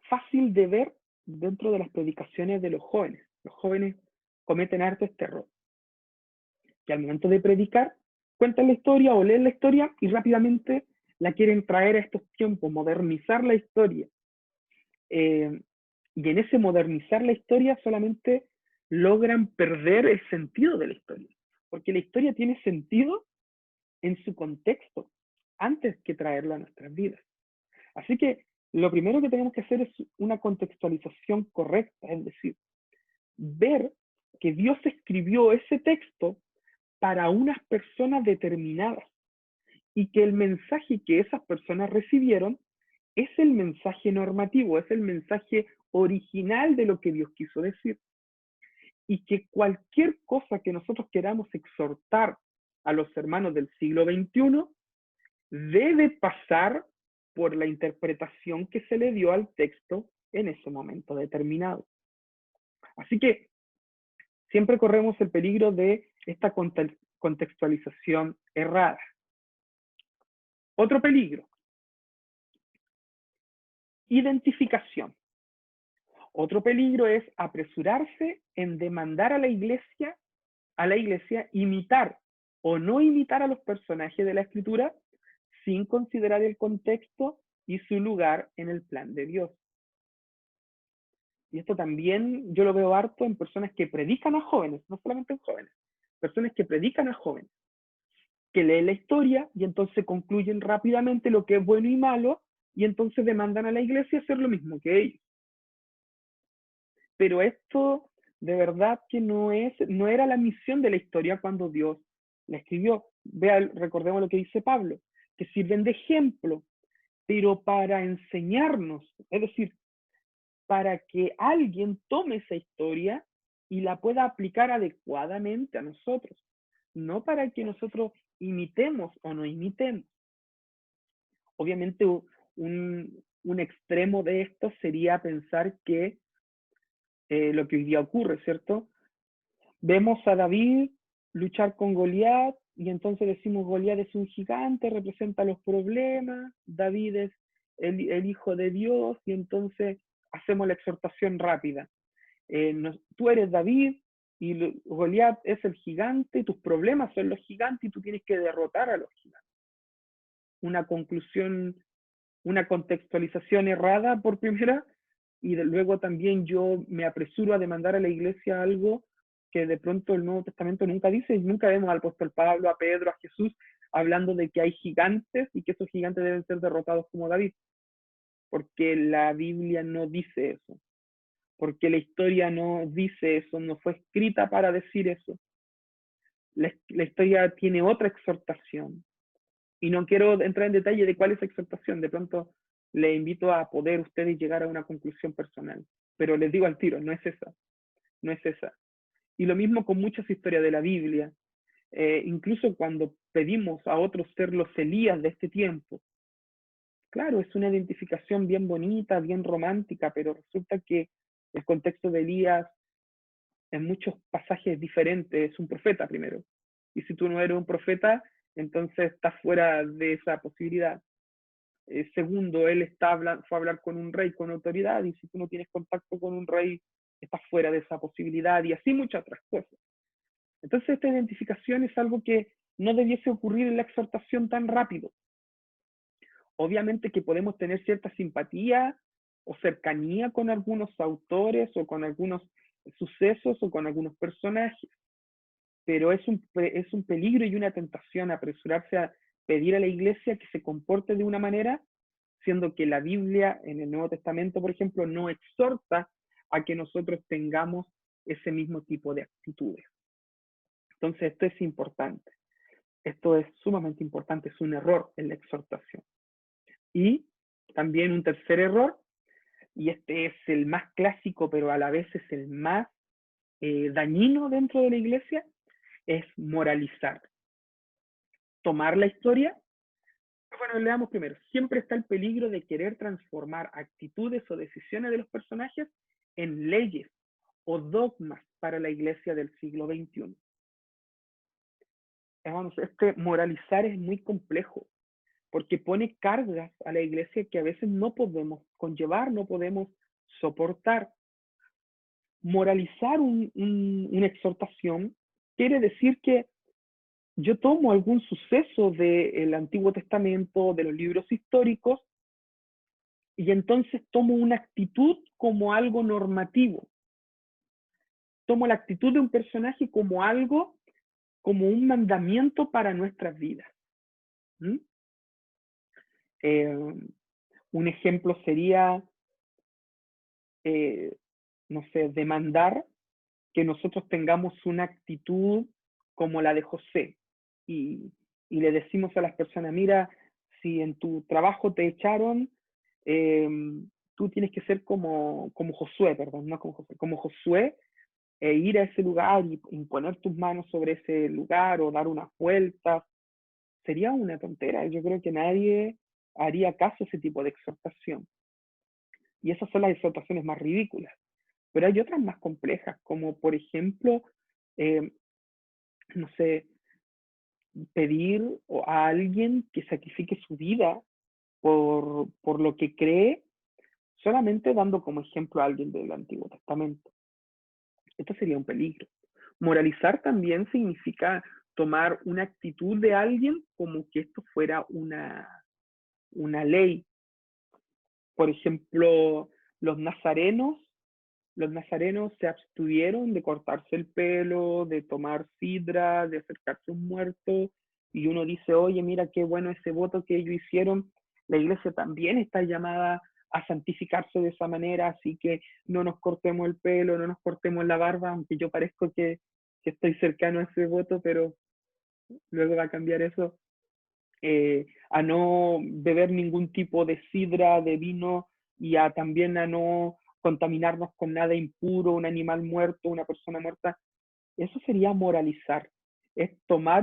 fácil de ver dentro de las predicaciones de los jóvenes. Los jóvenes cometen harto este error. Que al momento de predicar, cuentan la historia o leen la historia y rápidamente la quieren traer a estos tiempos, modernizar la historia. Y en ese modernizar la historia solamente logran perder el sentido de la historia, porque la historia tiene sentido en su contexto, antes que traerlo a nuestras vidas. Así que lo primero que tenemos que hacer es una contextualización correcta, es decir, ver que Dios escribió ese texto para unas personas determinadas y que el mensaje que esas personas recibieron es el mensaje normativo, es el mensaje original de lo que Dios quiso decir. Y que cualquier cosa que nosotros queramos exhortar a los hermanos del siglo XXI debe pasar por la interpretación que se le dio al texto en ese momento determinado. Así que siempre corremos el peligro de esta contextualización errada. Otro peligro, identificación. Otro peligro es apresurarse en demandar a la iglesia imitar o no imitar a los personajes de la escritura sin considerar el contexto y su lugar en el plan de Dios. Y esto también yo lo veo harto en personas que predican a jóvenes, no solamente en jóvenes, personas que predican a jóvenes, que leen la historia y entonces concluyen rápidamente lo que es bueno y malo y entonces demandan a la iglesia hacer lo mismo que ellos. Pero esto de verdad que no era la misión de la historia cuando Dios la escribió. Recordemos lo que dice Pablo, que sirven de ejemplo, pero para enseñarnos, es decir, para que alguien tome esa historia y la pueda aplicar adecuadamente a nosotros, no para que nosotros imitemos o no imitemos. Obviamente un extremo de esto sería pensar que lo que hoy día ocurre, ¿cierto? Vemos a David luchar con Goliat y entonces decimos Goliat es un gigante, representa los problemas, David es el hijo de Dios y entonces hacemos la exhortación rápida. Tú eres David y Goliat es el gigante, tus problemas son los gigantes y tú tienes que derrotar a los gigantes. Una conclusión, una contextualización errada por primera y luego también yo me apresuro a demandar a la iglesia algo que de pronto el Nuevo Testamento nunca dice, y nunca vemos al apóstol Pablo, a Pedro, a Jesús, hablando de que hay gigantes y que esos gigantes deben ser derrotados como David, porque la Biblia no dice eso, porque la historia no dice eso, no fue escrita para decir eso. La historia tiene otra exhortación, y no quiero entrar en detalle de cuál es la exhortación, de pronto les invito a poder ustedes llegar a una conclusión personal, pero les digo al tiro, no es esa, no es esa. Y lo mismo con muchas historias de la Biblia, incluso cuando pedimos a otros ser los Elías de este tiempo. Claro, es una identificación bien bonita, bien romántica, pero resulta que el contexto de Elías en muchos pasajes diferentes es un profeta primero. Y si tú no eres un profeta, entonces estás fuera de esa posibilidad. Segundo, él fue a hablar con un rey con autoridad y si tú no tienes contacto con un rey, estás fuera de esa posibilidad y así muchas otras cosas. Entonces esta identificación es algo que no debiese ocurrir en la exhortación tan rápido. Obviamente que podemos tener cierta simpatía o cercanía con algunos autores o con algunos sucesos o con algunos personajes, pero es un peligro y una tentación apresurarse a pedir a la iglesia que se comporte de una manera, siendo que la Biblia en el Nuevo Testamento, por ejemplo, no exhorta a que nosotros tengamos ese mismo tipo de actitudes. Entonces esto es importante, esto es sumamente importante, es un error en la exhortación. Y también un tercer error, y este es el más clásico, pero a la vez es el más dañino dentro de la iglesia, es moralizar. Tomar la historia. Bueno, leamos primero. Siempre está el peligro de querer transformar actitudes o decisiones de los personajes en leyes o dogmas para la iglesia del siglo XXI. Hermanos, este moralizar es muy complejo porque pone cargas a la iglesia que a veces no podemos conllevar, no podemos soportar. Moralizar una exhortación quiere decir que yo tomo algún suceso del Antiguo Testamento, de los libros históricos, y entonces tomo una actitud como algo normativo. Tomo la actitud de un personaje como algo, como un mandamiento para nuestras vidas. ¿Mm? Eh, un ejemplo sería, eh, no sé, demandar que nosotros tengamos una actitud como la de José y, y le decimos a las personas, mira, si en tu trabajo te echaron, eh, tú tienes que ser como Josué, perdón, no como José, como Josué, e ir a ese lugar y imponer tus manos sobre ese lugar o dar unas vueltas. Sería una tontera. Yo creo que nadie haría caso a ese tipo de exhortación. Y esas son las exhortaciones más ridículas. Pero hay otras más complejas, como por ejemplo, eh, no sé, pedir a alguien que sacrifique su vida por lo que cree, solamente dando como ejemplo a alguien del Antiguo Testamento. Esto sería un peligro. Moralizar también significa tomar una actitud de alguien como que esto fuera una ley. Por ejemplo, los nazarenos los nazarenos se abstuvieron de cortarse el pelo, de tomar sidra, de acercarse a un muerto, y uno dice, oye, mira qué bueno ese voto que ellos hicieron, la iglesia también está llamada a santificarse de esa manera, así que no nos cortemos el pelo, no nos cortemos la barba, aunque yo parezco que estoy cercano a ese voto, pero luego va a cambiar eso, a no beber ningún tipo de sidra, de vino, y también a no contaminarnos con nada impuro, un animal muerto, una persona muerta. Eso sería moralizar, es tomar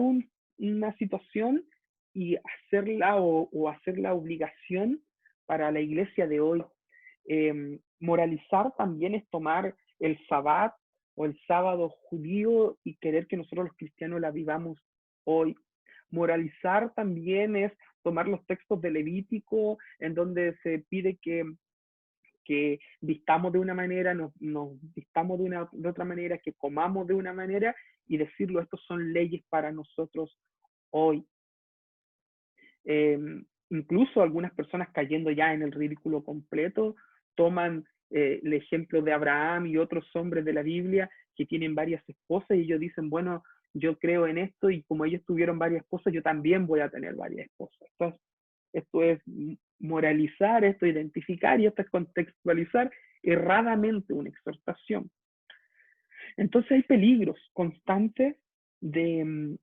una situación y hacerla o hacer la obligación para la iglesia de hoy. Moralizar también es tomar el sabbat o el sábado judío y querer que nosotros los cristianos la vivamos hoy. Moralizar también es tomar los textos de Levítico en donde se pide que vistamos de una manera, nos vistamos de otra manera, que comamos de una manera y decirlo, estos son leyes para nosotros hoy. Eh, Incluso algunas personas cayendo ya en el ridículo completo, toman el ejemplo de Abraham y otros hombres de la Biblia que tienen varias esposas y ellos dicen, bueno, yo creo en esto y como ellos tuvieron varias esposas, yo también voy a tener varias esposas. Entonces, esto es moralizar, esto es identificar y esto es contextualizar erradamente una exhortación. Entonces hay peligros constantes de,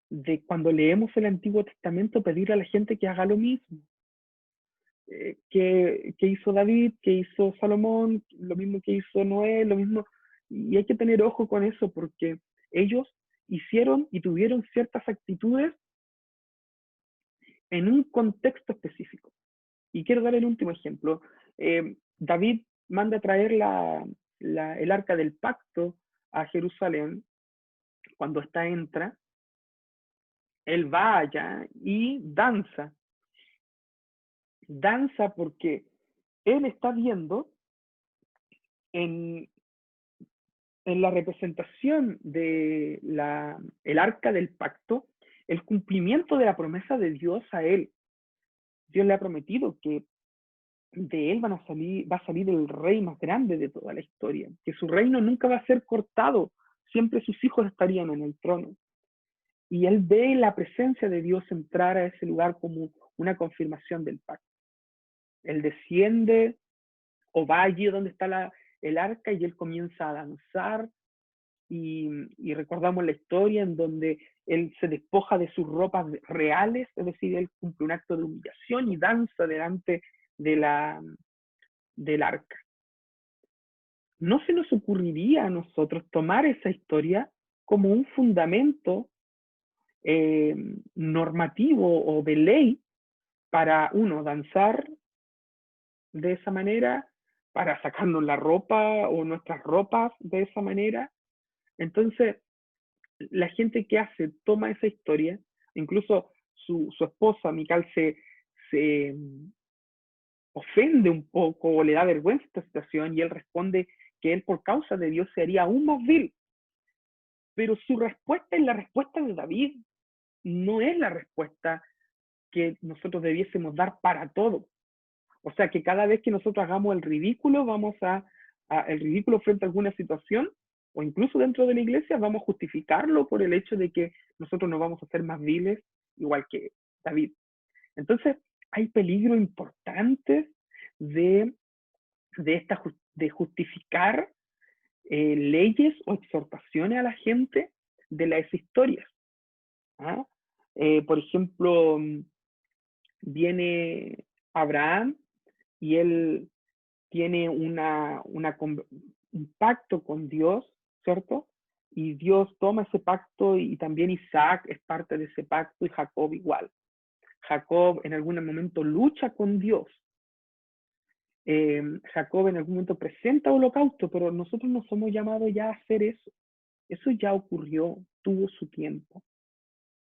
de cuando leemos el Antiguo Testamento pedir a la gente que haga lo mismo. Que hizo David, que hizo Salomón, lo mismo que hizo Noé, lo mismo. Y hay que tener ojo con eso porque ellos hicieron y tuvieron ciertas actitudes en un contexto específico. Y quiero dar el último ejemplo. David manda a traer el arca del pacto a Jerusalén. Cuando ésta entra, él va allá y danza. Danza porque él está viendo en, en la representación de el arca del pacto el cumplimiento de la promesa de Dios a él. Dios le ha prometido que de él va a salir el rey más grande de toda la historia, que su reino nunca va a ser cortado, siempre sus hijos estarían en el trono. Y él ve la presencia de Dios entrar a ese lugar como una confirmación del pacto. Él desciende o va allí donde está el arca y él comienza a danzar y recordamos la historia en donde él se despoja de sus ropas reales, es decir, él cumple un acto de humillación y danza delante de del arca. No se nos ocurriría a nosotros tomar esa historia como un fundamento eh, normativo o de ley para uno danzar de esa manera, para sacarnos la ropa o nuestras ropas de esa manera. Entonces, la gente que hace, toma esa historia, incluso su esposa, Mical, se ofende un poco o le da vergüenza esta situación y él responde que él por causa de Dios se haría aún más vil. pero su respuesta es la respuesta de David, no es la respuesta que nosotros debiésemos dar para todo. O sea, que cada vez que nosotros hagamos el ridículo, el ridículo frente a alguna situación, o incluso dentro de la iglesia, vamos a justificarlo por el hecho de que nosotros no vamos a ser más viles, igual que David. Entonces, hay peligros importantes de, de justificar leyes o exhortaciones a la gente de las historias. ¿Ah? Por ejemplo, viene Abraham y él tiene un pacto con Dios, ¿cierto? Y Dios toma ese pacto y también Isaac es parte de ese pacto y Jacob igual. Jacob en algún momento lucha con Dios. Jacob en algún momento presenta holocausto, pero nosotros no somos llamados ya a hacer eso. Eso ya ocurrió, tuvo su tiempo.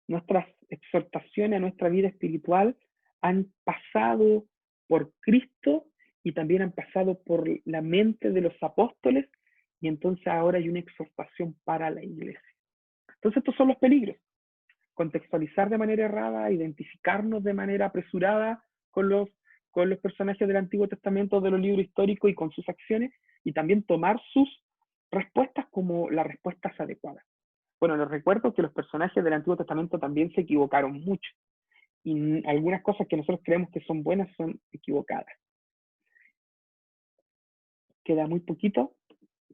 Nuestras exhortaciones a nuestra vida espiritual han pasado por Cristo y también han pasado por la mente de los apóstoles, y entonces ahora hay una exhortación para la iglesia. Entonces estos son los peligros: contextualizar de manera errada, identificarnos de manera apresurada con los personajes del Antiguo Testamento, de los libros históricos y con sus acciones, y también tomar sus respuestas como las respuestas adecuadas. Bueno, les recuerdo que los personajes del Antiguo Testamento también se equivocaron mucho, y algunas cosas que nosotros creemos que son buenas son equivocadas. Queda muy poquito,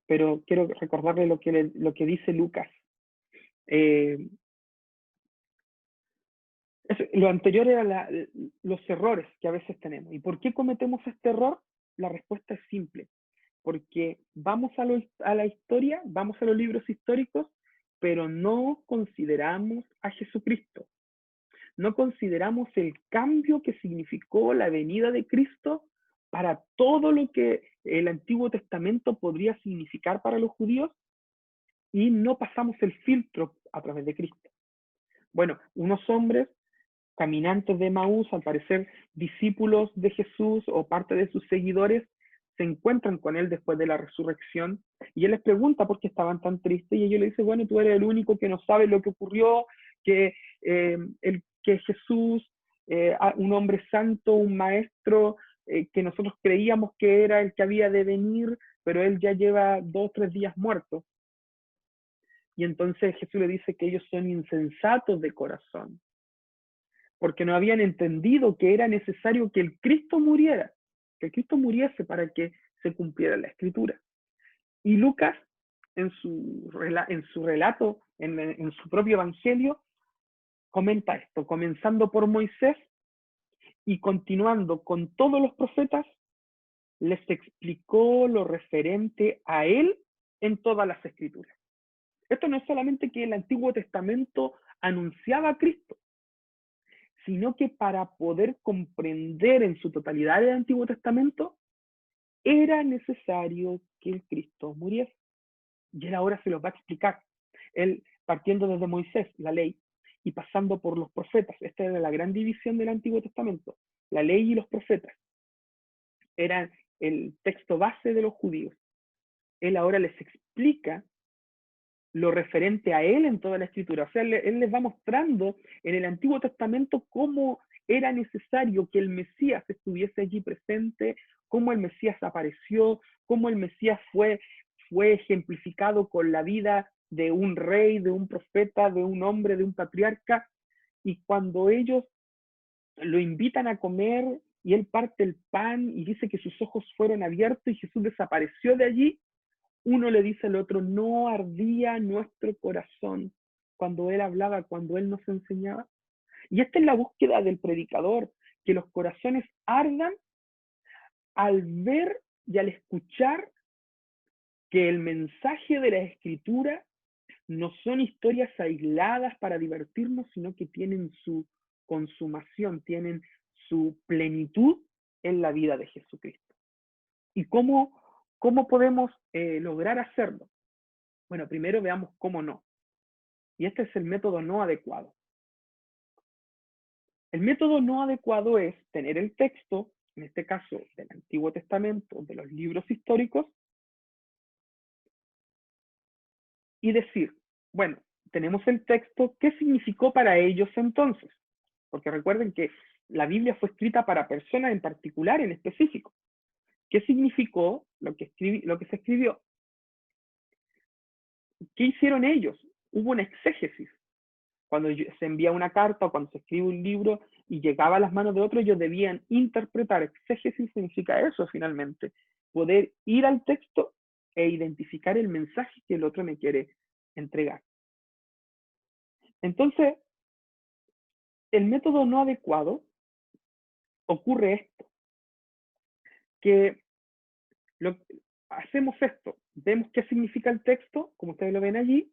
pero quiero recordarle lo que dice Lucas. Lo anterior era los errores que a veces tenemos. ¿Y por qué cometemos este error? La respuesta es simple. Porque vamos a la historia, vamos a los libros históricos, pero no consideramos a Jesucristo. No consideramos el cambio que significó la venida de Cristo para todo lo que el Antiguo Testamento podría significar para los judíos, y no pasamos el filtro a través de Cristo. Bueno, unos hombres caminantes de Maús, al parecer discípulos de Jesús o parte de sus seguidores, se encuentran con él después de la resurrección, y él les pregunta por qué estaban tan tristes, y ellos le dicen: bueno, tú eres el único que no sabe lo que ocurrió, que, que Jesús, un hombre santo, un maestro, que nosotros creíamos que era el que había de venir, pero él ya lleva 2 o 3 días muerto. Y entonces Jesús le dice que ellos son insensatos de corazón, porque no habían entendido que era necesario que el Cristo muriera, que el Cristo muriese para que se cumpliera la Escritura. Y Lucas, en su relato, en su propio evangelio, comenta esto, comenzando por Moisés y continuando con todos los profetas, les explicó lo referente a él en todas las Escrituras. Esto no es solamente que el Antiguo Testamento anunciaba a Cristo, sino que para poder comprender en su totalidad el Antiguo Testamento, era necesario que el Cristo muriese. Y él ahora se los va a explicar. Él, partiendo desde Moisés, la ley, y pasando por los profetas. Esta era la gran división del Antiguo Testamento. La ley y los profetas eran el texto base de los judíos. Él ahora les explica lo referente a él en toda la escritura. O sea, él les va mostrando en el Antiguo Testamento cómo era necesario que el Mesías estuviese allí presente, cómo el Mesías apareció, cómo el Mesías fue ejemplificado con la vida de un rey, de un profeta, de un hombre, de un patriarca. Y cuando ellos lo invitan a comer y él parte el pan y dice que sus ojos fueron abiertos y Jesús desapareció de allí, uno le dice al otro: no ardía nuestro corazón cuando él hablaba, cuando él nos enseñaba. Y esta es la búsqueda del predicador, que los corazones ardan al ver y al escuchar que el mensaje de la Escritura no son historias aisladas para divertirnos, sino que tienen su consumación, tienen su plenitud en la vida de Jesucristo. ¿Y cómo podemos lograr hacerlo? Bueno, primero veamos cómo no. Y este es el método no adecuado. El método no adecuado es tener el texto, en este caso del Antiguo Testamento, de los libros históricos, y decir: Bueno, tenemos el texto. ¿Qué significó para ellos entonces? Porque recuerden que la Biblia fue escrita para personas en particular, en específico. ¿Qué significó lo que se escribió? ¿Qué hicieron ellos? Hubo una exégesis. Cuando se envía una carta o cuando se escribe un libro y llegaba a las manos de otro, ellos debían interpretar. Exégesis significa eso finalmente, poder ir al texto e identificar el mensaje que el otro me quiere entregar. Entonces, el método no adecuado ocurre esto, que hacemos esto, vemos qué significa el texto, como ustedes lo ven allí,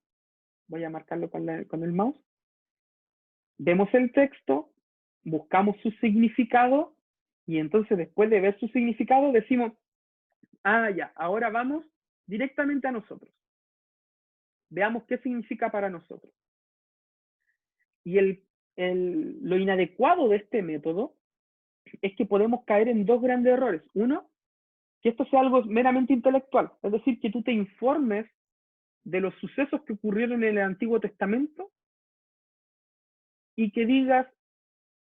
voy a marcarlo con el mouse, vemos el texto, buscamos su significado y entonces después de ver su significado decimos, ah, ya, ahora vamos directamente a nosotros. Veamos qué significa para nosotros. Y lo inadecuado de este método es que podemos caer en dos grandes errores. Uno, que esto sea algo meramente intelectual, es decir, que tú te informes de los sucesos que ocurrieron en el Antiguo Testamento y que digas,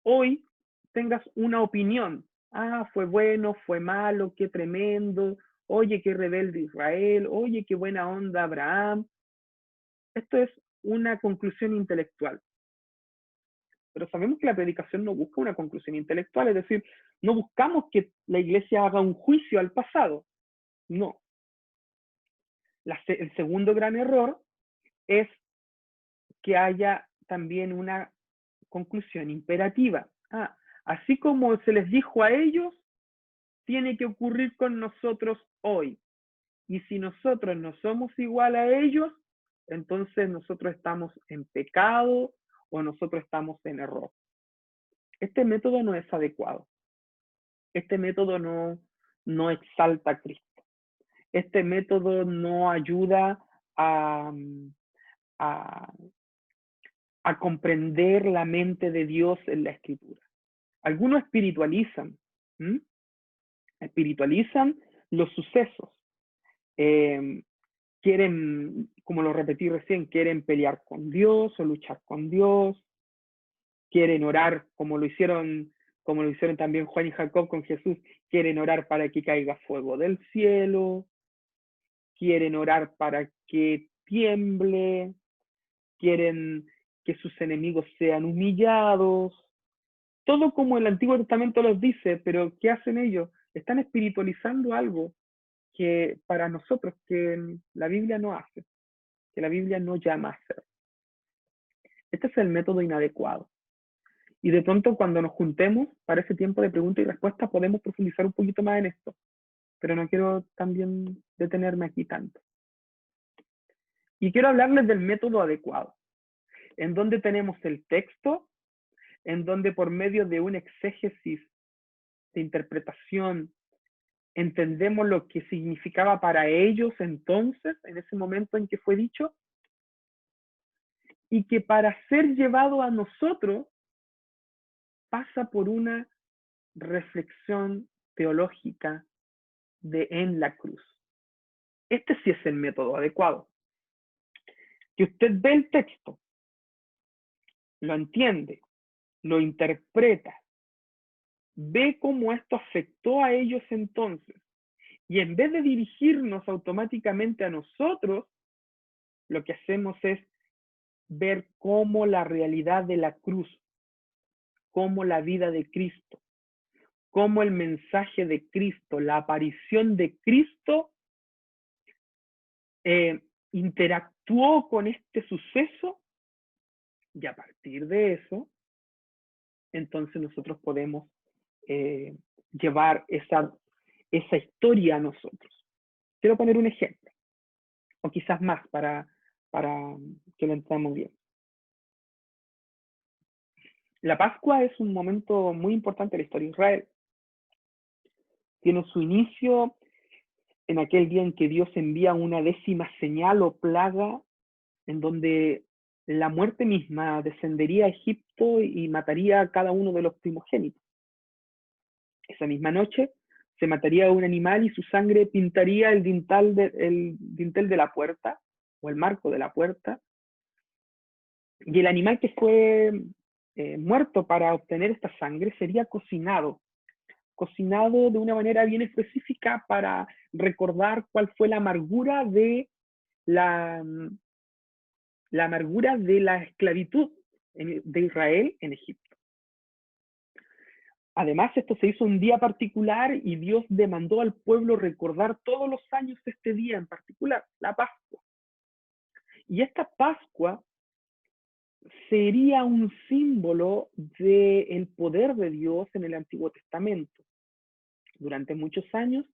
hoy tengas una opinión. Ah, fue bueno, fue malo, qué tremendo, oye, qué rebelde Israel, oye, qué buena onda Abraham. Esto es una conclusión intelectual. Pero sabemos que la predicación no busca una conclusión intelectual, es decir, no buscamos que la iglesia haga un juicio al pasado. No. El segundo gran error es que haya también una conclusión imperativa. Ah, así como se les dijo a ellos, tiene que ocurrir con nosotros hoy. Y si nosotros no somos igual a ellos, entonces nosotros estamos en pecado o nosotros estamos en error. Este método no es adecuado. Este método no exalta a Cristo. Este método no ayuda a, a, a comprender la mente de Dios en la Escritura. Algunos espiritualizan, ¿m? Espiritualizan los sucesos. Quieren, como lo repetí recién, quieren pelear con Dios o luchar con Dios, quieren orar como lo hicieron también Juan y Jacob con Jesús, quieren orar para que caiga fuego del cielo, quieren orar para que tiemble, quieren que sus enemigos sean humillados, todo como el Antiguo Testamento los dice, pero ¿qué hacen ellos? Están espiritualizando algo que para nosotros, que la Biblia no hace, que la Biblia no llama a hacer. Este es el método inadecuado. Y de pronto cuando nos juntemos para ese tiempo de preguntas y respuestas podemos profundizar un poquito más en esto, pero no quiero también detenerme aquí tanto. Y quiero hablarles del método adecuado, en donde tenemos el texto, en donde por medio de un exégesis de interpretación entendemos lo que significaba para ellos entonces, en ese momento en que fue dicho, y que para ser llevado a nosotros pasa por una reflexión teológica en la cruz. Este sí es el método adecuado. Que usted ve el texto, lo entiende, lo interpreta, ve cómo esto afectó a ellos entonces, y en vez de dirigirnos automáticamente a nosotros, lo que hacemos es ver cómo la realidad de la cruz, cómo la vida de Cristo, cómo el mensaje de Cristo, la aparición de Cristo interactuó con este suceso, y a partir de eso, entonces nosotros podemos llevar esa historia a nosotros. Quiero poner un ejemplo, o quizás más para que lo entendamos bien. La Pascua es un momento muy importante de la historia de Israel. Tiene su inicio en aquel día en que Dios envía una 10ª señal o plaga, en donde la muerte misma descendería a Egipto y mataría a cada uno de los primogénitos. Esa misma noche se mataría a un animal y su sangre pintaría el dintel de la puerta, o el marco de la puerta, Y el animal que fue muerto para obtener esta sangre sería cocinado de una manera bien específica para recordar cuál fue la, la amargura de la esclavitud de Israel en Egipto. Además, esto se hizo un día particular y Dios demandó al pueblo recordar todos los años este día en particular, la Pascua. Y esta Pascua sería un símbolo del poder de Dios en el Antiguo Testamento. Durante muchos años,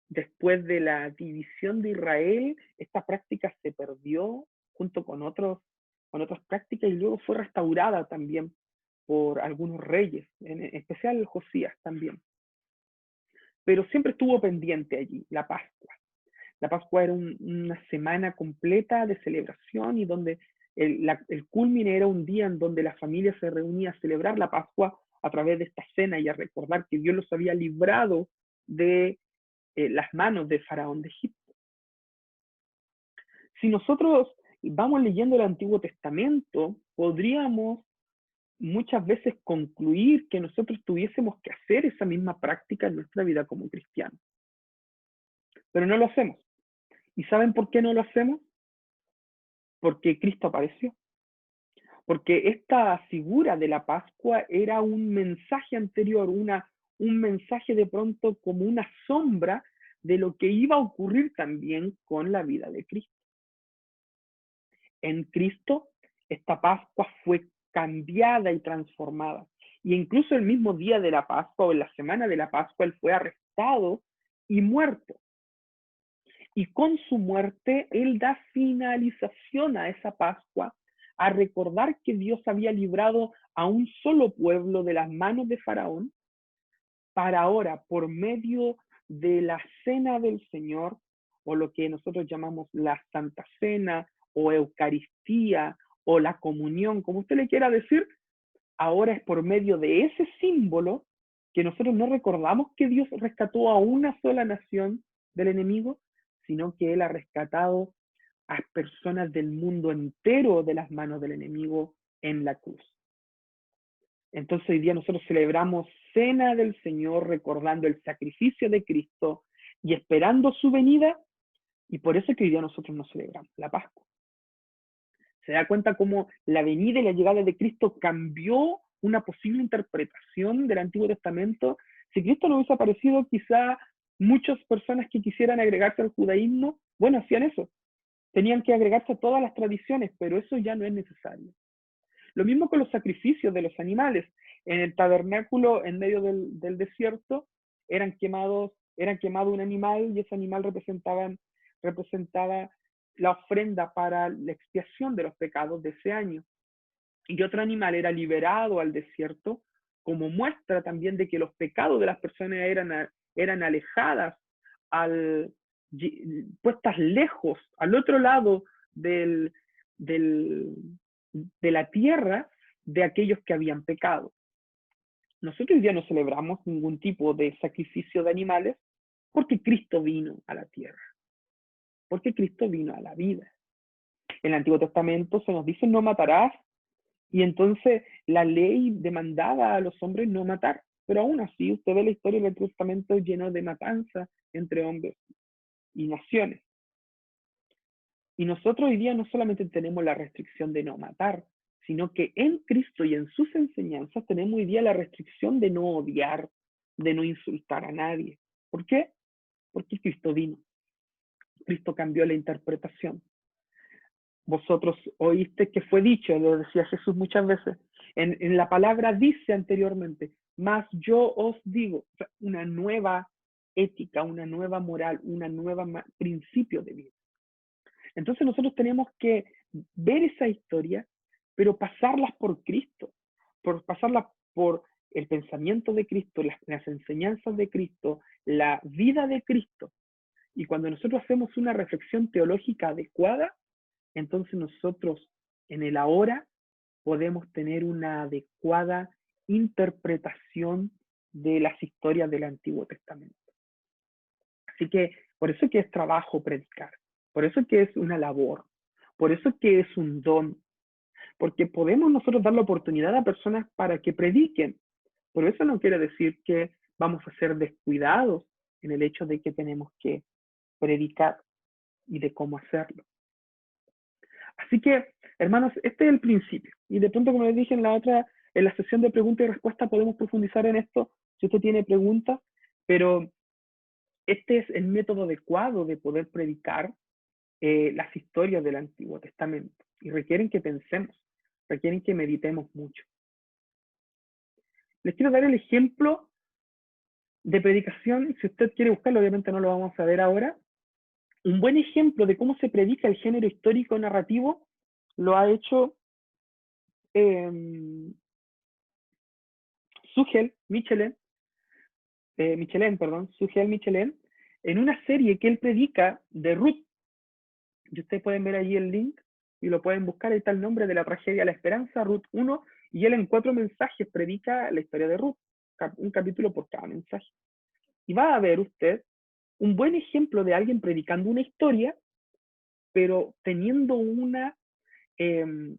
después de la división de Israel, esta práctica se perdió junto con otras prácticas y luego fue restaurada también por algunos reyes, en especial Josías también. Pero siempre estuvo pendiente allí la Pascua. La Pascua era una semana completa de celebración y donde el culmine era un día en donde la familia se reunía a celebrar la Pascua a través de esta cena y a recordar que Dios los había librado de las manos de Faraón de Egipto. Si nosotros vamos leyendo el Antiguo Testamento, podríamos muchas veces concluir que nosotros tuviésemos que hacer esa misma práctica en nuestra vida como cristianos. Pero no lo hacemos. ¿Y saben por qué no lo hacemos? Porque Cristo apareció. Porque esta figura de la Pascua era un mensaje anterior, un mensaje de pronto como una sombra de lo que iba a ocurrir también con la vida de Cristo. En Cristo, esta Pascua fue cambiada y transformada. Y incluso el mismo día de la Pascua o en la semana de la Pascua, él fue arrestado y muerto. Y con su muerte, él da finalización a esa Pascua, a recordar que Dios había librado a un solo pueblo de las manos de Faraón, para ahora, por medio de la cena del Señor, o lo que nosotros llamamos la Santa Cena, o Eucaristía, o la comunión, como usted le quiera decir, ahora es por medio de ese símbolo que nosotros no recordamos que Dios rescató a una sola nación del enemigo, sino que Él ha rescatado a personas del mundo entero de las manos del enemigo en la cruz. Entonces hoy día nosotros celebramos Cena del Señor, recordando el sacrificio de Cristo y esperando su venida, y por eso es que hoy día nosotros nos celebramos la Pascua. ¿Se da cuenta cómo la venida y la llegada de Cristo cambió una posible interpretación del Antiguo Testamento? Si Cristo no hubiese aparecido, quizá muchas personas que quisieran agregarse al judaísmo, bueno, hacían eso. Tenían que agregarse a todas las tradiciones, pero eso ya no es necesario. Lo mismo con los sacrificios de los animales. En el tabernáculo, en medio del desierto, era quemado un animal y ese animal representaba la ofrenda para la expiación de los pecados de ese año. Y otro animal era liberado al desierto como muestra también de que los pecados de las personas eran alejadas, al, puestas lejos, al otro lado del, del, de la tierra de aquellos que habían pecado. Nosotros hoy día no celebramos ningún tipo de sacrificio de animales porque Cristo vino a la tierra, porque Cristo vino a la vida. En el Antiguo Testamento se nos dice no matarás, y entonces la ley demandaba a los hombres no matar, pero aún así usted ve la historia del Antiguo Testamento lleno de matanza entre hombres y naciones. Y nosotros hoy día no solamente tenemos la restricción de no matar, sino que en Cristo y en sus enseñanzas tenemos hoy día la restricción de no odiar, de no insultar a nadie. ¿Por qué? Porque Cristo vino. Cristo cambió la interpretación. Vosotros oíste que fue dicho, lo decía Jesús muchas veces, en la palabra dice anteriormente, mas yo os digo, o sea, una nueva ética, una nueva moral, una nueva principio de vida. Entonces nosotros tenemos que ver esa historia, pero pasarlas por Cristo, pasarlas por el pensamiento de Cristo, las enseñanzas de Cristo, la vida de Cristo. Y cuando nosotros hacemos una reflexión teológica adecuada, entonces nosotros en el ahora podemos tener una adecuada interpretación de las historias del Antiguo Testamento. Así que por eso que es trabajo predicar, por eso que es una labor, por eso que es un don, porque podemos nosotros dar la oportunidad a personas para que prediquen, pero eso no quiere decir que vamos a ser descuidados en el hecho de que tenemos que predicar y de cómo hacerlo. Así que, hermanos, este es el principio. Y de pronto, como les dije en la sesión de preguntas y respuestas, podemos profundizar en esto si usted tiene preguntas, pero este es el método adecuado de poder predicar las historias del Antiguo Testamento. Y requieren que pensemos, requieren que meditemos mucho. Les quiero dar el ejemplo de predicación, si usted quiere buscarlo, obviamente no lo vamos a ver ahora. Un buen ejemplo de cómo se predica el género histórico narrativo lo ha hecho Sugel Michelin, Sugel Michelin, en una serie que él predica de Ruth. Y ustedes pueden ver allí el link y lo pueden buscar. Ahí está el nombre de la tragedia La Esperanza, Ruth 1, y él en 4 mensajes predica la historia de Ruth, un capítulo por cada mensaje. Y va a ver usted un buen ejemplo de alguien predicando una historia, pero eh,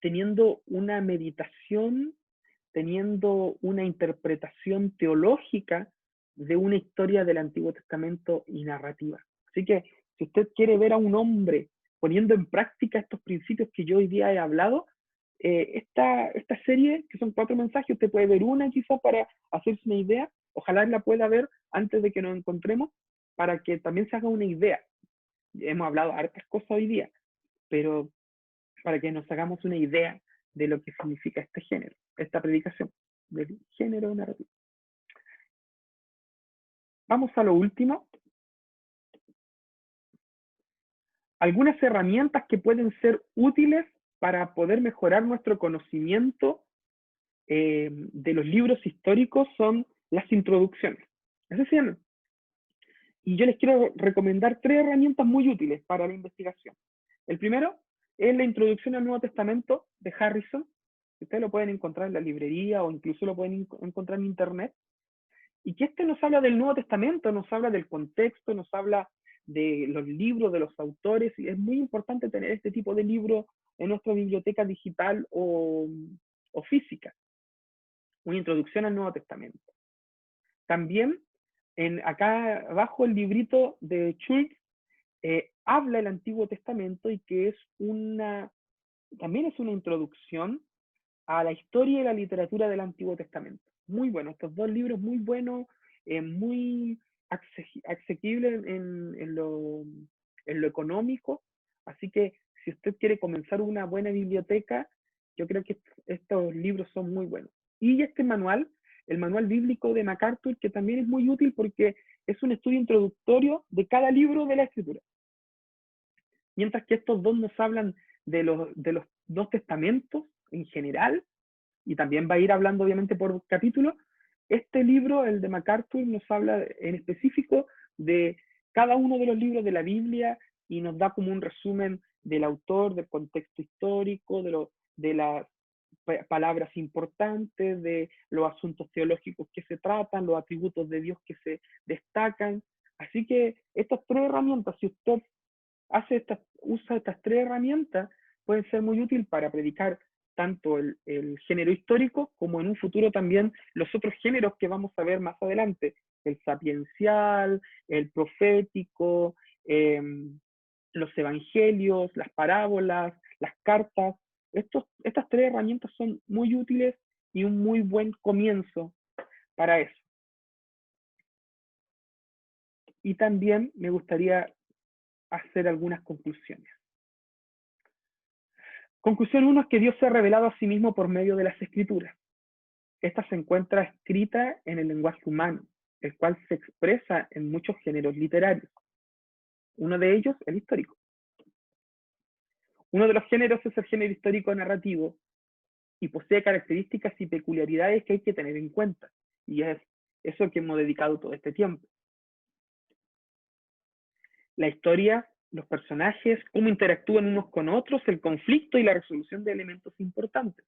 teniendo una meditación, teniendo una interpretación teológica de una historia del Antiguo Testamento y narrativa. Así que si usted quiere ver a un hombre poniendo en práctica estos principios que yo hoy día he hablado, esta serie, que son 4 mensajes, usted puede ver una quizá para hacerse una idea, ojalá la pueda ver antes de que nos encontremos, para que también se haga una idea. Hemos hablado de hartas cosas hoy día, pero para que nos hagamos una idea de lo que significa este género, esta predicación del género narrativo. Vamos a lo último. Algunas herramientas que pueden ser útiles para poder mejorar nuestro conocimiento de los libros históricos son las introducciones. Es decir, y yo les quiero recomendar 3 herramientas muy útiles para la investigación. El primero es la introducción al Nuevo Testamento de Harrison. Ustedes lo pueden encontrar en la librería o incluso lo pueden encontrar en internet. Y que este nos habla del Nuevo Testamento, nos habla del contexto, nos habla de los libros, de los autores, y es muy importante tener este tipo de libros en nuestra biblioteca digital o física. Una introducción al Nuevo Testamento. También, acá abajo el librito de Schultz habla el Antiguo Testamento y que también es una introducción a la historia y la literatura del Antiguo Testamento. Muy bueno, estos 2 libros muy buenos, muy asequibles en lo económico. Así que si usted quiere comenzar una buena biblioteca, yo creo que estos libros son muy buenos. Y este manual, el manual bíblico de MacArthur, que también es muy útil porque es un estudio introductorio de cada libro de la Escritura. Mientras que estos 2 nos hablan de los 2 testamentos en general, y también va a ir hablando obviamente por capítulo. Este libro, el de MacArthur, nos habla en específico de cada uno de los libros de la Biblia y nos da como un resumen del autor, del contexto histórico, de las palabras importantes, de los asuntos teológicos que se tratan, los atributos de Dios que se destacan. Así que estas 3 herramientas, si usted usa estas 3 herramientas, pueden ser muy útiles para predicar tanto el género histórico como en un futuro también los otros géneros que vamos a ver más adelante, el sapiencial, el profético, los evangelios, las parábolas, las cartas. Estas 3 herramientas son muy útiles y un muy buen comienzo para eso. Y también me gustaría hacer algunas conclusiones. Conclusión 1 es que Dios se ha revelado a sí mismo por medio de las Escrituras. Esta se encuentra escrita en el lenguaje humano, el cual se expresa en muchos géneros literarios. Uno de ellos, el histórico. Uno de los géneros es el género histórico narrativo y posee características y peculiaridades que hay que tener en cuenta. Y es eso que hemos dedicado todo este tiempo. La historia, los personajes, cómo interactúan unos con otros, el conflicto y la resolución de elementos importantes.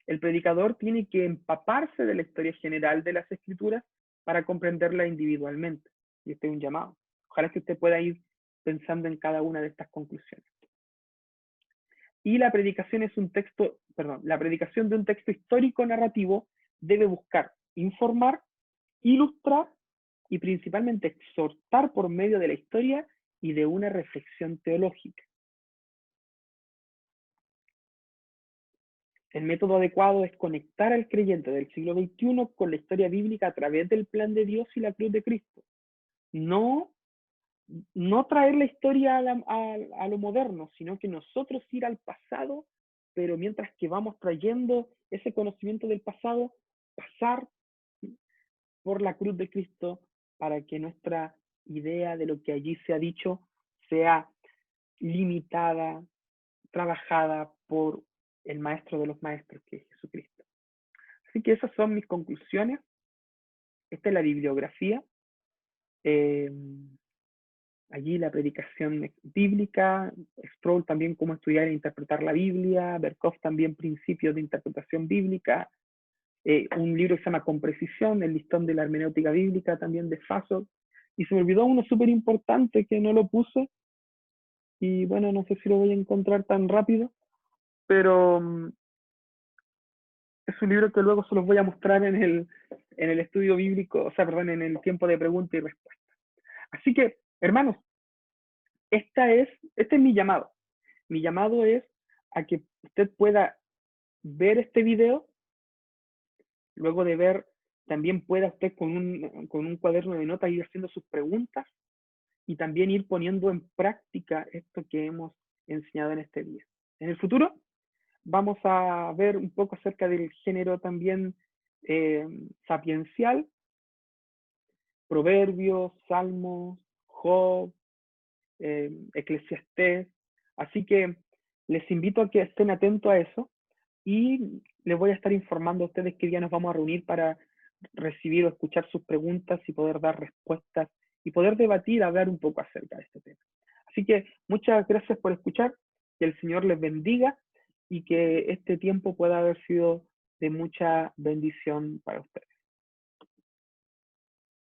El predicador tiene que empaparse de la historia general de las Escrituras para comprenderla individualmente. Y este es un llamado. Ojalá que usted pueda ir pensando en cada una de estas conclusiones. Y la predicación es un texto, perdón, la predicación de un texto histórico narrativo debe buscar informar, ilustrar y principalmente exhortar por medio de la historia y de una reflexión teológica. El método adecuado es conectar al creyente del siglo XXI con la historia bíblica a través del plan de Dios y la cruz de Cristo. No, no traer la historia a lo moderno, sino que nosotros ir al pasado, pero mientras que vamos trayendo ese conocimiento del pasado, pasar por la cruz de Cristo para que nuestra idea de lo que allí se ha dicho sea limitada, trabajada por el maestro de los maestros, que es Jesucristo. Así que esas son mis conclusiones. Esta es la bibliografía. Allí la predicación bíblica, Sproul también cómo estudiar e interpretar la Biblia, Berkhoff también principios de interpretación bíblica, un libro que se llama Con Precisión, el listón de la hermenéutica bíblica también de Faso, y se me olvidó uno súper importante que no lo puse, y bueno, no sé si lo voy a encontrar tan rápido, pero es un libro que luego se los voy a mostrar en el estudio bíblico, o sea, perdón, en el tiempo de pregunta y respuesta. Así que, hermanos, este es mi llamado. Mi llamado es a que usted pueda ver este video, luego de ver, también pueda usted con un cuaderno de notas ir haciendo sus preguntas y también ir poniendo en práctica esto que hemos enseñado en este día. En el futuro vamos a ver un poco acerca del género también sapiencial, Proverbios, Salmos, Job, Eclesiastés. Así que les invito a que estén atentos a eso y les voy a estar informando a ustedes qué día nos vamos a reunir para recibir o escuchar sus preguntas y poder dar respuestas y poder debatir, hablar un poco acerca de este tema. Así que muchas gracias por escuchar, que el Señor les bendiga y que este tiempo pueda haber sido de mucha bendición para ustedes.